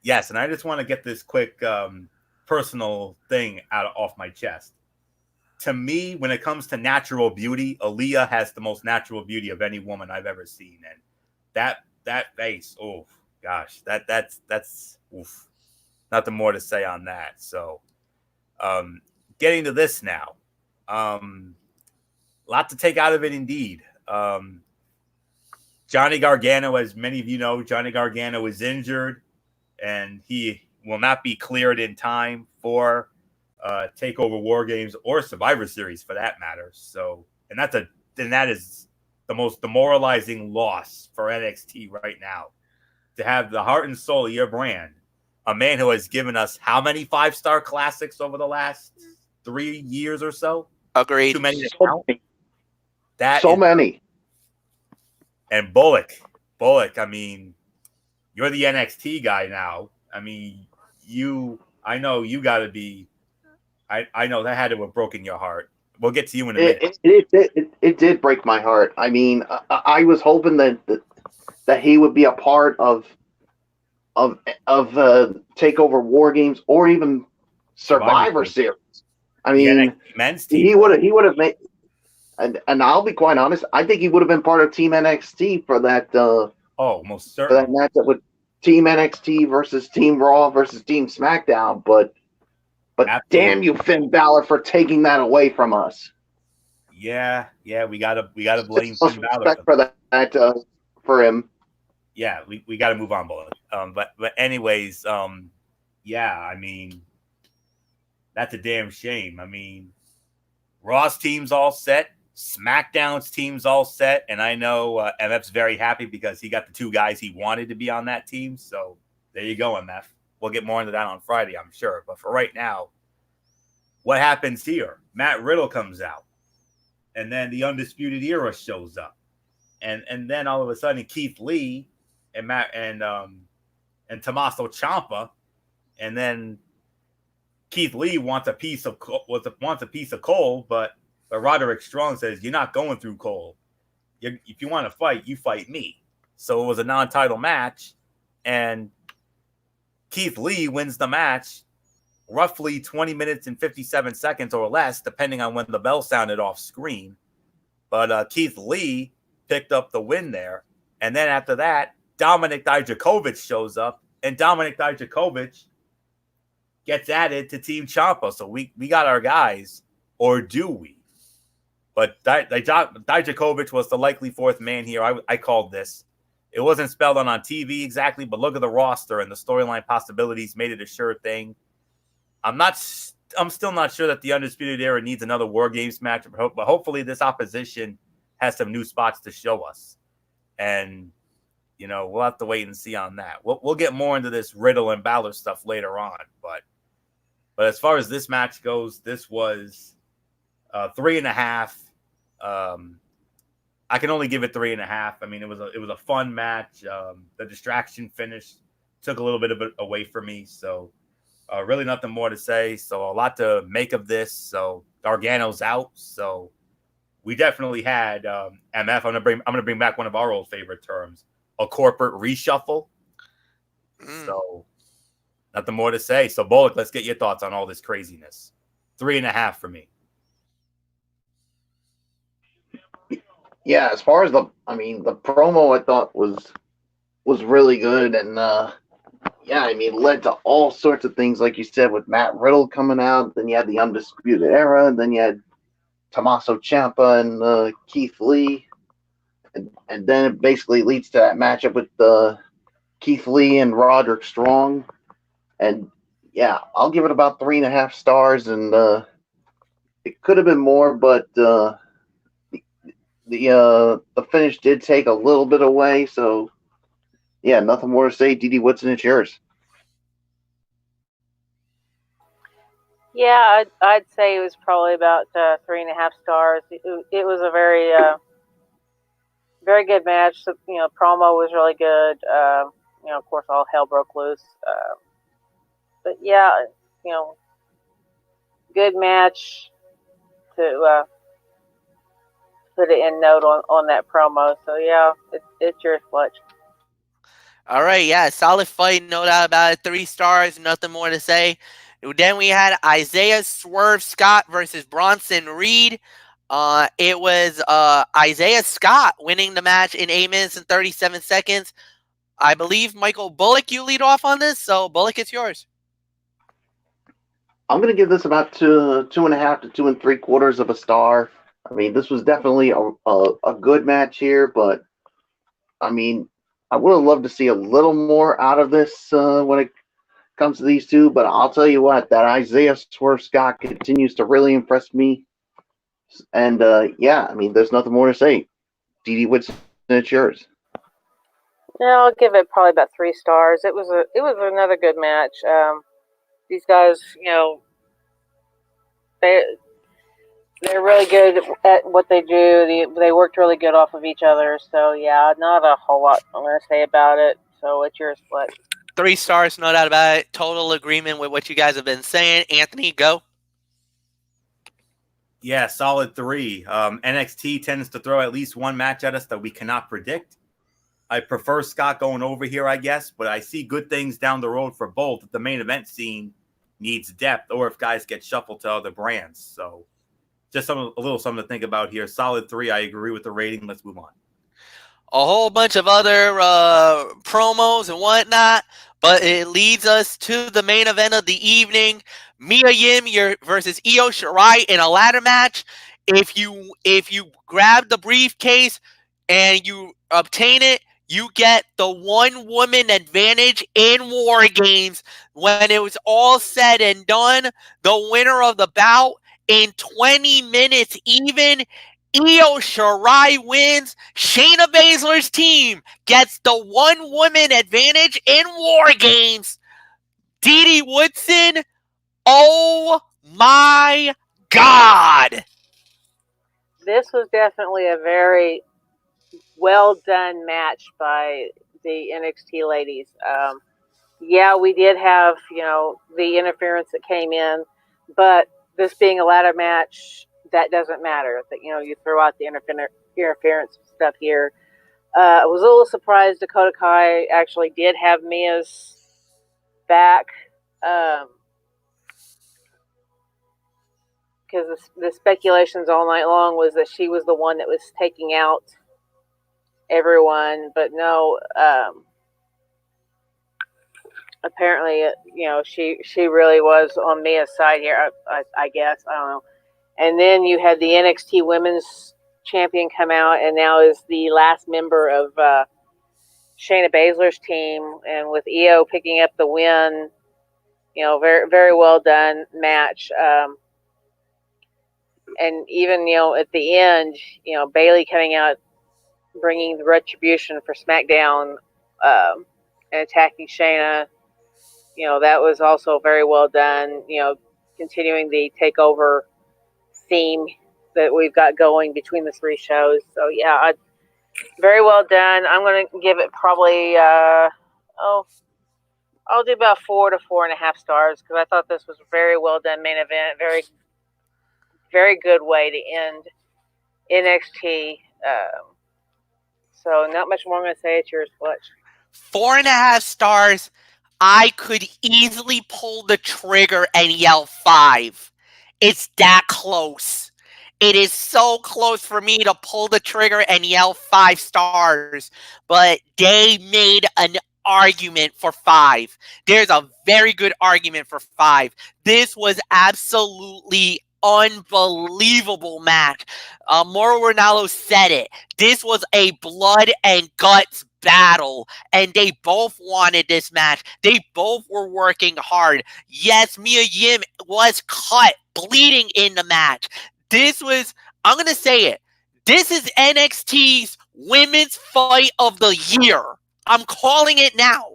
Speaker 2: Yes, and I just want to get this quick personal thing off my chest. To me, when it comes to natural beauty, Aaliyah has the most natural beauty of any woman I've ever seen. And that face, oh gosh, that's oof. Nothing more to say on that. So Getting to this now. Lot to take out of it indeed. Johnny Gargano, as many of you know, Johnny Gargano is injured, and he will not be cleared in time for TakeOver War Games or Survivor Series for that matter. So, and that is the most demoralizing loss for NXT right now. To have the heart and soul of your brand, a man who has given us how many 5-star classics over the last 3 years or so?
Speaker 1: Agreed.
Speaker 2: Too many to
Speaker 3: So
Speaker 2: count.
Speaker 3: many. So many.
Speaker 2: And Bullock, I mean, you're the NXT guy now. I mean, I know you got to be. I know that had to have broken your heart. We'll get to you in a minute.
Speaker 3: It did break my heart. I mean, I was hoping that he would be a part of TakeOver War Games or even Survivor Series. I mean,
Speaker 2: men's team.
Speaker 3: he would have made. And I'll be quite honest, I think he would have been part of Team NXT for that.
Speaker 2: Most certainly.
Speaker 3: For that matchup with Team NXT versus Team Raw versus Team SmackDown. But damn you, Finn Balor, for taking that away from us.
Speaker 2: Yeah, we gotta blame Finn Balor
Speaker 3: respect for that for him.
Speaker 2: Yeah, we gotta move on, Bullet. But anyways, yeah, I mean, that's a damn shame. I mean, Raw's team's all set. SmackDown's team's all set, and I know MF's very happy because he got the 2 guys he wanted to be on that team. So there you go, MF. We'll get more into that on Friday, I'm sure. But for right now, what happens here? Matt Riddle comes out, and then the Undisputed Era shows up, and then all of a sudden Keith Lee and Tommaso Ciampa, and then Keith Lee wants a piece of Cole, but Roderick Strong says, you're not going through Cole. If you want to fight, you fight me. So it was a non-title match, and Keith Lee wins the match roughly 20 minutes and 57 seconds or less, depending on when the bell sounded off screen. But Keith Lee picked up the win there. And then after that, Dominik Dijakovic shows up, and Dominik Dijakovic gets added to Team Ciampa. So we got our guys, or do we? But Dijakovic was the likely 4th man here. I called this. It wasn't spelled on TV exactly, but look at the roster and the storyline possibilities made it a sure thing. I'm still not sure that the Undisputed Era needs another War Games match, but hopefully this opposition has some new spots to show us. And, we'll have to wait and see on that. We'll get more into this Riddle and Balor stuff later on. But as far as this match goes, this was 3.5. I can only give it 3.5. I mean, it was a fun match. The distraction finish took a little bit of it away from me. So really nothing more to say. So a lot to make of this. So Gargano's out. So we definitely had MF. I'm gonna bring back one of our old favorite terms, a corporate reshuffle. So nothing more to say. So Bullock, let's get your thoughts on all this craziness. 3.5 for me.
Speaker 3: Yeah, as far as the promo I thought was really good, and led to all sorts of things, like you said, with Matt Riddle coming out. Then you had the Undisputed Era, and then you had Tommaso Ciampa and Keith Lee, and then it basically leads to that matchup with Keith Lee and Roderick Strong. And yeah, I'll give it about 3.5 stars, and it could have been more, but the finish did take a little bit away. So yeah, nothing more to say. Dee Woodson, it's yours.
Speaker 4: Yeah, I'd say it was probably about 3.5 stars. It was a very very good match. So, promo was really good. Of course, all hell broke loose. But yeah, good match to put an end note on that promo. So yeah, it's yours, Fletch.
Speaker 1: All right, yeah, solid fight, no doubt about it. 3 stars, nothing more to say. Then we had Isaiah Swerve Scott versus Bronson Reed. It was Isaiah Scott winning the match in 8 minutes and 37 seconds. I believe, Michael Bullock, you lead off on this. So, Bullock, it's yours.
Speaker 3: I'm going to give this about 2.5 to 2 3/4 of a star. I mean, this was definitely a good match here, but I mean, I would have loved to see a little more out of this when it comes to these two. But I'll tell you what, that Isaiah Swerve Scott continues to really impress me. And yeah, I mean, there's nothing more to say. Dee Whitson, it's yours.
Speaker 4: Yeah, I'll give it probably about 3 stars. It was another good match. These guys, they're really good at what they do. They worked really good off of each other. So yeah, not a whole lot I'm going to say about it. So it's yours, what?
Speaker 1: 3 stars, no doubt about it. Total agreement with what you guys have been saying. Anthony, go.
Speaker 2: Yeah, solid 3. NXT tends to throw at least one match at us that we cannot predict. I prefer Scott going over here, I guess, but I see good things down the road for both if the main event scene needs depth or if guys get shuffled to other brands. So just a little something to think about here. Solid 3. I agree with the rating. Let's move on.
Speaker 1: A whole bunch of other promos and whatnot, but it leads us to the main event of the evening. Mia Yim versus Io Shirai in a ladder match. If you grab the briefcase and you obtain it, you get the one-woman advantage in War Games. When it was all said and done, the winner of the bout in 20 minutes even, Io Shirai wins. Shayna Baszler's team gets the one-woman advantage in War Games. Dee Woodson, oh my God.
Speaker 4: This was definitely a very well done match by the NXT ladies. Yeah, we did have, the interference that came in, but this being a ladder match, that doesn't matter. That you throw out the interference stuff here. I was a little surprised Dakota Kai actually did have Mia's back, because the speculations all night long was that she was the one that was taking out everyone, but no. Apparently, she really was on Mia's side here. I guess, I don't know. And then you had the NXT Women's Champion come out, and now is the last member of Shayna Baszler's team, and with Io picking up the win. Very very well done match. And even at the end, Bayley coming out, bringing the retribution for SmackDown, and attacking Shayna. That was also very well done. Continuing the takeover theme that we've got going between the 3 shows. So yeah, very well done. I'm going to give it probably I'll do about 4 to 4.5 stars because I thought this was a very well done main event. Very very good way to end NXT. So not much more I'm going to say. It's yours, Fletch.
Speaker 1: 4.5 stars. I could easily pull the trigger and yell 5. It's that close. It is so close for me to pull the trigger and yell 5 stars, but they made an argument for 5. There's a very good argument for 5. This was absolutely unbelievable match. Mauro Ranallo said it. This was a blood and guts battle, and they both wanted this match. They both were working hard. Yes, Mia Yim was cut, bleeding in the match. This was, I'm going to say it, this is NXT's Women's Fight of the Year. I'm calling it now.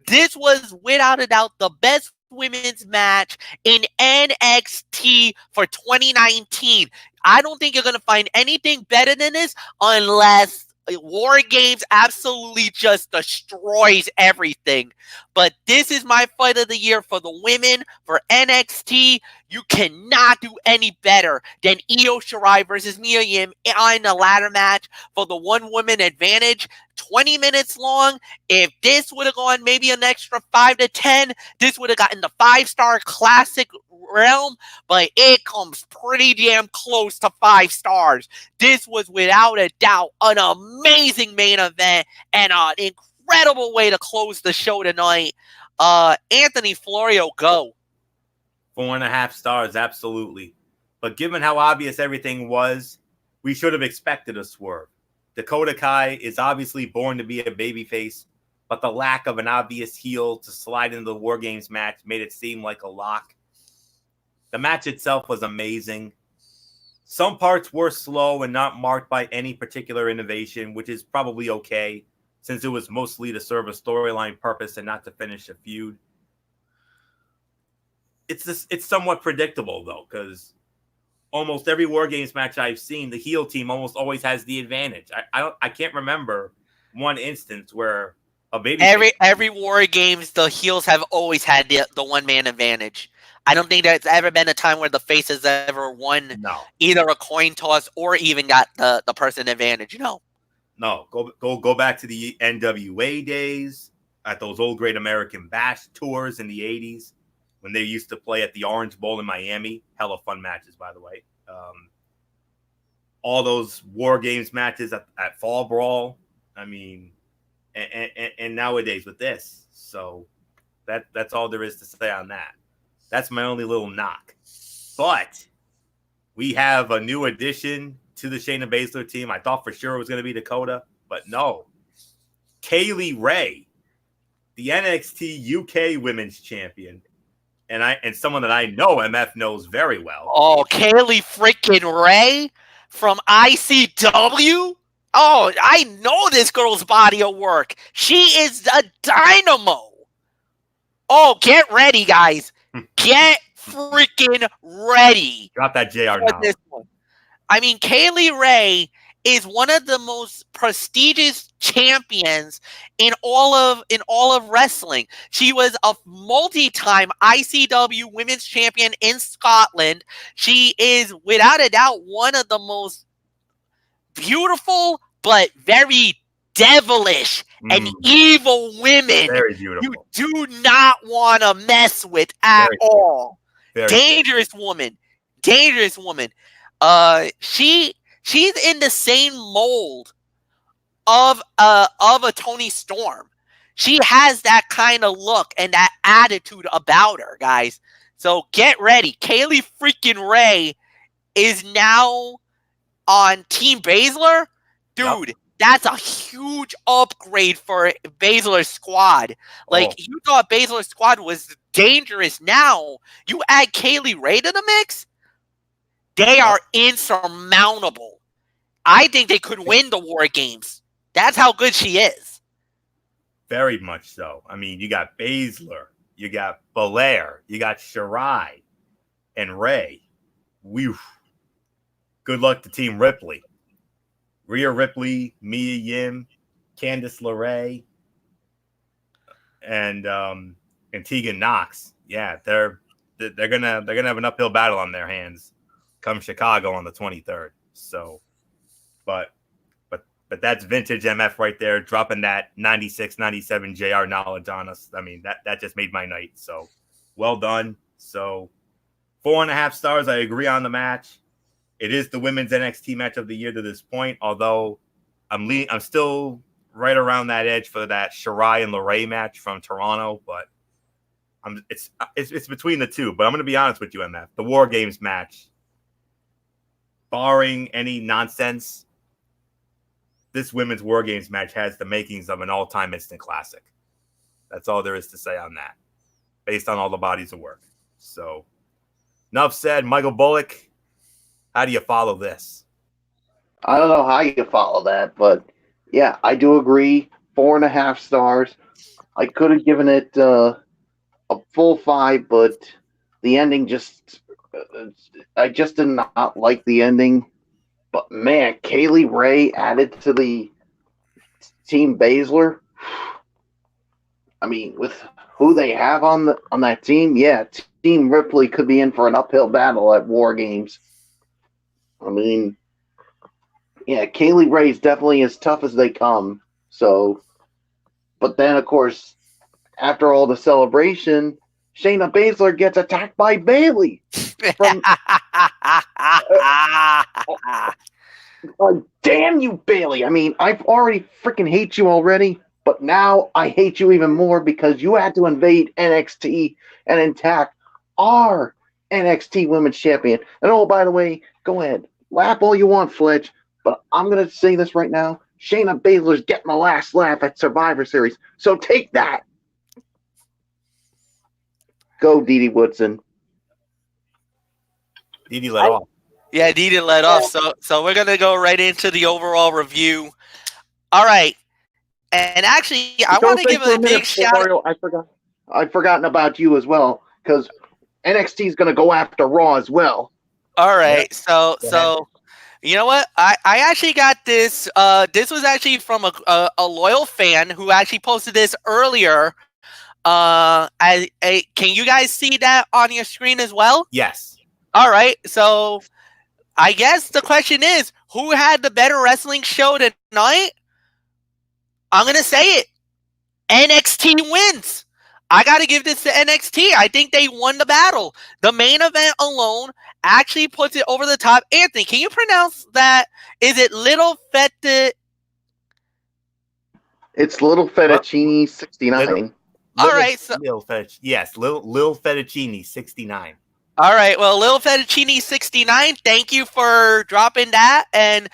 Speaker 1: This was, without a doubt, the best women's match in NXT for 2019. I don't think you're going to find anything better than this unless War Games absolutely just destroys everything. But this is my fight of the year for the women, for NXT. You cannot do any better than Io Shirai versus Mia Yim in the ladder match for the one-woman advantage. 20 minutes long. If this would have gone maybe an extra 5 to 10, this would have gotten the 5-star classic realm, but it comes pretty damn close to 5 stars. This was without a doubt an amazing main event and an incredible way to close the show tonight. Anthony Florio, go.
Speaker 2: 4.5 stars, absolutely. But given how obvious everything was, we should have expected a swerve. Dakota Kai is obviously born to be a babyface, but the lack of an obvious heel to slide into the War Games match made it seem like a lock. The match itself was amazing. Some parts were slow and not marked by any particular innovation, which is probably okay, since it was mostly to serve a storyline purpose and not to finish a feud. It's somewhat predictable, though, because almost every War Games match I've seen, the heel team almost always has the advantage. I can't remember one instance where a baby
Speaker 1: every War Games, the heels have always had the 1-man advantage. I don't think there's ever been a time where the face has ever won either a coin toss or even got the person advantage. No,
Speaker 2: go back to the NWA days at those old Great American Bash tours in the 80s. When they used to play at the Orange Bowl in Miami. Hella fun matches, by the way. All those War Games matches at Fall Brawl. I mean, and nowadays with this. So that's all there is to say on that. That's my only little knock. But we have a new addition to the Shayna Baszler team. I thought for sure it was going to be Dakota, but no. Kaylee Ray, the NXT UK Women's Champion. And someone that I know MF knows very well.
Speaker 1: Oh, Kaylee freaking Ray from ICW? Oh, I know this girl's body of work. She is a dynamo. Oh, get ready, guys. Get freaking ready.
Speaker 2: Drop that JR now.
Speaker 1: This one. I mean, Kaylee Ray is one of the most prestigious champions in all of wrestling. She was a multi-time ICW Women's Champion in Scotland. She is, without a doubt, one of the most beautiful but very devilish and evil women
Speaker 2: very beautiful.
Speaker 1: You do not want to mess with at all. Dangerous woman. She's in the same mold of a Toni Storm. She has that kind of look and that attitude about her, guys. So get ready. Kaylee freaking Ray is now on Team Baszler. Dude, that's a huge upgrade for Baszler's squad. You thought Baszler's squad was dangerous. Now, you add Kaylee Ray to the mix, they are insurmountable. I think they could win the War Games. That's how good she is.
Speaker 2: Very much so. I mean, you got Baszler, you got Belair, you got Shirai, and Ray. Good luck to Team Ripley. Rhea Ripley, Mia Yim, Candice LeRae, and Tegan Knox. Yeah, they're gonna have an uphill battle on their hands come Chicago on the 23rd. So, but that's vintage MF right there, dropping that 96, 97 JR knowledge on us. I mean, that just made my night. So, well done. So, 4.5 stars. I agree on the match. It is the women's NXT match of the year to this point, although I'm still right around that edge for that Shirai and LeRae match from Toronto, but it's between the two. But I'm going to be honest with you, MF. The War Games match, barring any nonsense, this women's War Games match has the makings of an all-time instant classic. That's all there is to say on that, based on all the bodies of work. So, enough said. Michael Bullock, how do you follow this?
Speaker 3: I don't know how you follow that, but yeah, I do agree. 4.5 stars. I could have given it a full 5, but the ending I just did not like the ending. But man, Kaylee Ray added to the Team Baszler. I mean, with who they have on that team, yeah, Team Ripley could be in for an uphill battle at War Games. I mean, yeah, Kaylee Ray is definitely as tough as they come. So, but then of course, after all the celebration, Shayna Baszler gets attacked by Bayley. Damn you, Bayley! I mean, I've already freaking hate you already, but now I hate you even more because you had to invade NXT and attack our NXT Women's Champion. And oh, by the way, go ahead, laugh all you want, Fletch, but I'm going to say this right now. Shayna Baszler's getting the last laugh at Survivor Series, so take that. Go, Dee Woodson.
Speaker 2: Dee let off.
Speaker 1: Yeah, Dee let off. So we're gonna go right into the overall review. All right, and actually, I want to give a big shout out.
Speaker 3: I've forgotten about you as well, because NXT is going to go after Raw as well.
Speaker 1: All right, so you know what? I actually got this. This was actually from a loyal fan who actually posted this earlier. Can you guys see that on your screen as well?
Speaker 2: Yes.
Speaker 1: All right, so I guess the question is, who had the better wrestling show tonight? I'm gonna say it. NXT wins. I got to give this to NXT. I think they won the battle. The main event alone actually puts it over the top. Anthony, can you pronounce that? Is it Little Fette?
Speaker 3: It's Little Fettuccine 69.
Speaker 1: All right.
Speaker 2: Little Fettuccine 69.
Speaker 1: All right. Well, Lil Fettuccine 69, thank you for dropping that. And,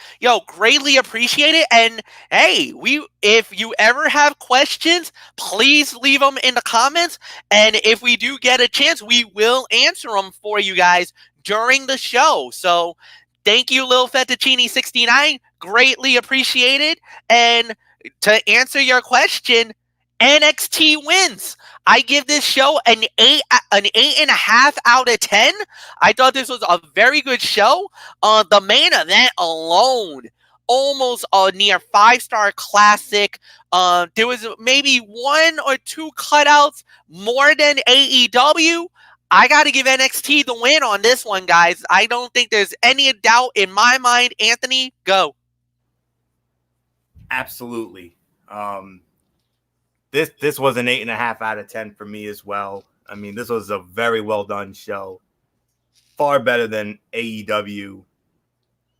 Speaker 1: greatly appreciate it. And, hey, if you ever have questions, please leave them in the comments. And if we do get a chance, we will answer them for you guys during the show. So, thank you, Lil Fettuccine 69. Greatly appreciated. And to answer your question, NXT wins. I give this show an 8.5 out of 10. I thought this was a very good show. The main event alone, almost a near 5-star classic. There was maybe 1 or 2 cutouts more than AEW. I got to give NXT the win on this one, guys. I don't think there's any doubt in my mind. Anthony, go.
Speaker 2: Absolutely. This was an 8.5 out of 10 for me as well. I mean, this was a very well done show. Far better than AEW.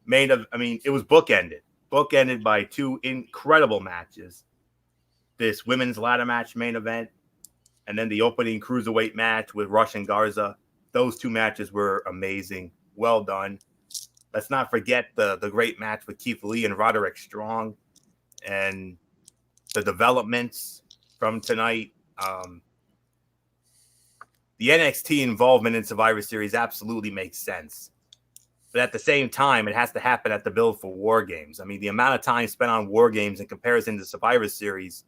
Speaker 2: It was bookended by 2 incredible matches. This women's ladder match main event, and then the opening cruiserweight match with Rush and Garza. Those 2 matches were amazing. Well done. Let's not forget the great match with Keith Lee and Roderick Strong, and the developments from tonight. The NXT involvement in Survivor Series absolutely makes sense. But at the same time, it has to happen at the build for War Games. I mean, the amount of time spent on War Games in comparison to Survivor Series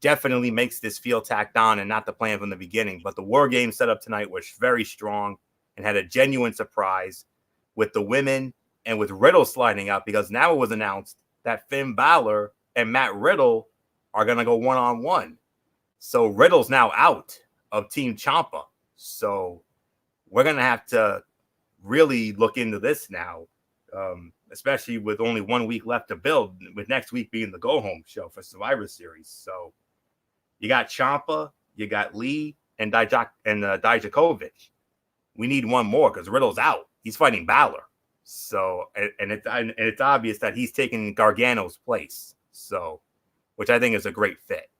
Speaker 2: definitely makes this feel tacked on and not the plan from the beginning. But the War Games setup tonight was very strong and had a genuine surprise with the women and with Riddle sliding out, because now it was announced that Finn Balor and Matt Riddle are going to go one-on-one. So Riddle's now out of Team Ciampa. So we're going to have to really look into this now, especially with only 1 week left to build, with next week being the go-home show for Survivor Series. So you got Ciampa, you got Lee, and Dijakovic. We need one more because Riddle's out. He's fighting Balor. So, and it's obvious that he's taking Gargano's place. So, which I think is a great fit.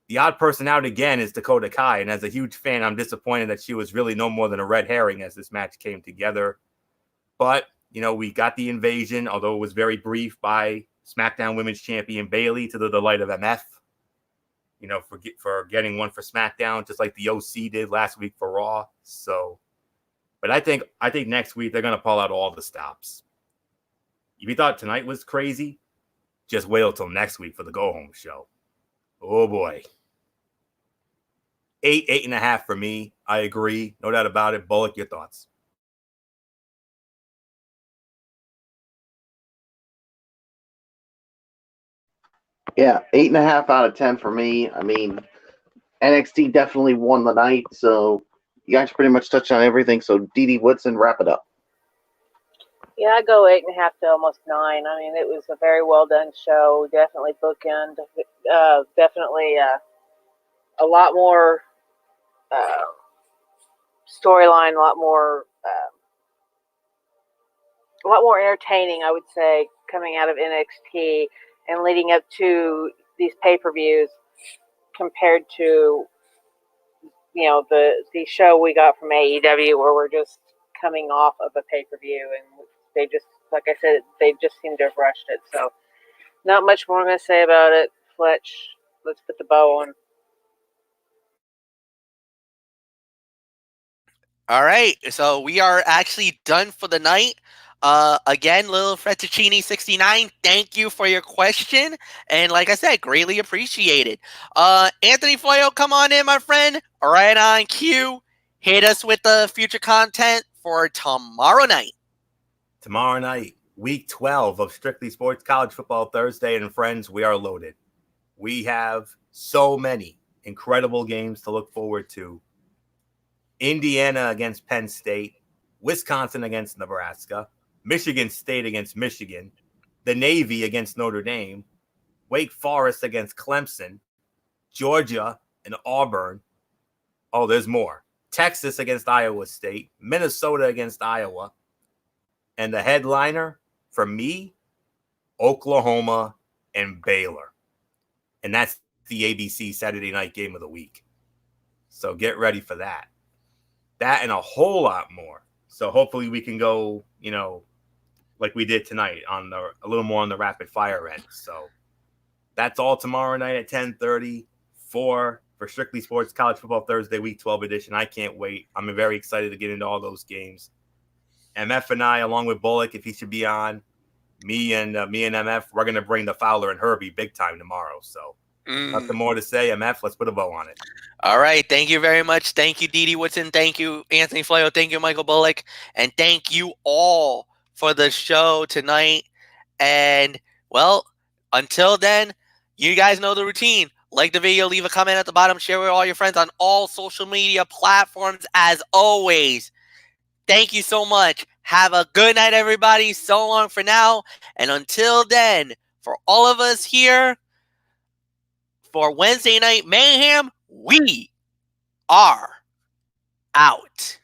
Speaker 2: The odd person out again is Dakota Kai, and as a huge fan, I'm disappointed that she was really no more than a red herring as this match came together. But, we got the invasion, although it was very brief, by SmackDown Women's Champion Bayley, to the delight of MF. For getting one for SmackDown, just like the OC did last week for Raw. So, but I think next week they're going to pull out all the stops. If you thought tonight was crazy, just wait until next week for the go-home show. Oh, boy. 8.5 for me. I agree. No doubt about it. Bullock, your thoughts?
Speaker 3: Yeah, 8.5 out of 10 for me. I mean, NXT definitely won the night, so you guys pretty much touched on everything. So, Dee Woodson, wrap it up.
Speaker 4: Yeah, I go 8.5 to almost 9. I mean, it was a very well done show. Definitely bookend. Definitely a lot more storyline, a lot more entertaining, I would say, coming out of NXT and leading up to these pay-per-views compared to the show we got from AEW, where we're just coming off of a pay-per-view, and they just, like I said, they just seem to have rushed it. So not much more I'm going to say about it. Fletch, let's put the bow on.
Speaker 1: All right, so we are actually done for the night. Again, Little Fettuccine 69, thank you for your question, and like I said, greatly appreciated. Anthony Foyo, come on in, my friend. Right on cue. Hit us with the future content for tomorrow night.
Speaker 2: Tomorrow night, week 12 of Strictly Sports College Football Thursday, and friends, we are loaded. We have so many incredible games to look forward to. Indiana against Penn State, Wisconsin against Nebraska, Michigan State against Michigan, the Navy against Notre Dame, Wake Forest against Clemson, Georgia and Auburn. Oh, there's more. Texas against Iowa State, Minnesota against Iowa, and the headliner for me, Oklahoma and Baylor. And that's the ABC Saturday night game of the week. So get ready for that. That and a whole lot more. So hopefully we can go, like we did tonight on a little more on the rapid fire end. So that's all tomorrow night at 10:30 for Strictly Sports College Football Thursday Week 12 edition. I can't wait. I'm very excited to get into all those games. MF and I, along with Bullock, if he should be on, me and MF, we're going to bring the Fowler and Herbie big time tomorrow. So nothing more to say. MF, let's put a bow on it.
Speaker 1: All right. Thank you very much. Thank you, Didi Woodson. Thank you, Anthony Fleo. Thank you, Michael Bullock. And thank you all for the show tonight. And, well, until then, you guys know the routine. Like the video, leave a comment at the bottom, share with all your friends on all social media platforms as always. Thank you so much. Have a good night, everybody. So long for now. And until then, for all of us here for Wednesday Night Mayhem, we are out.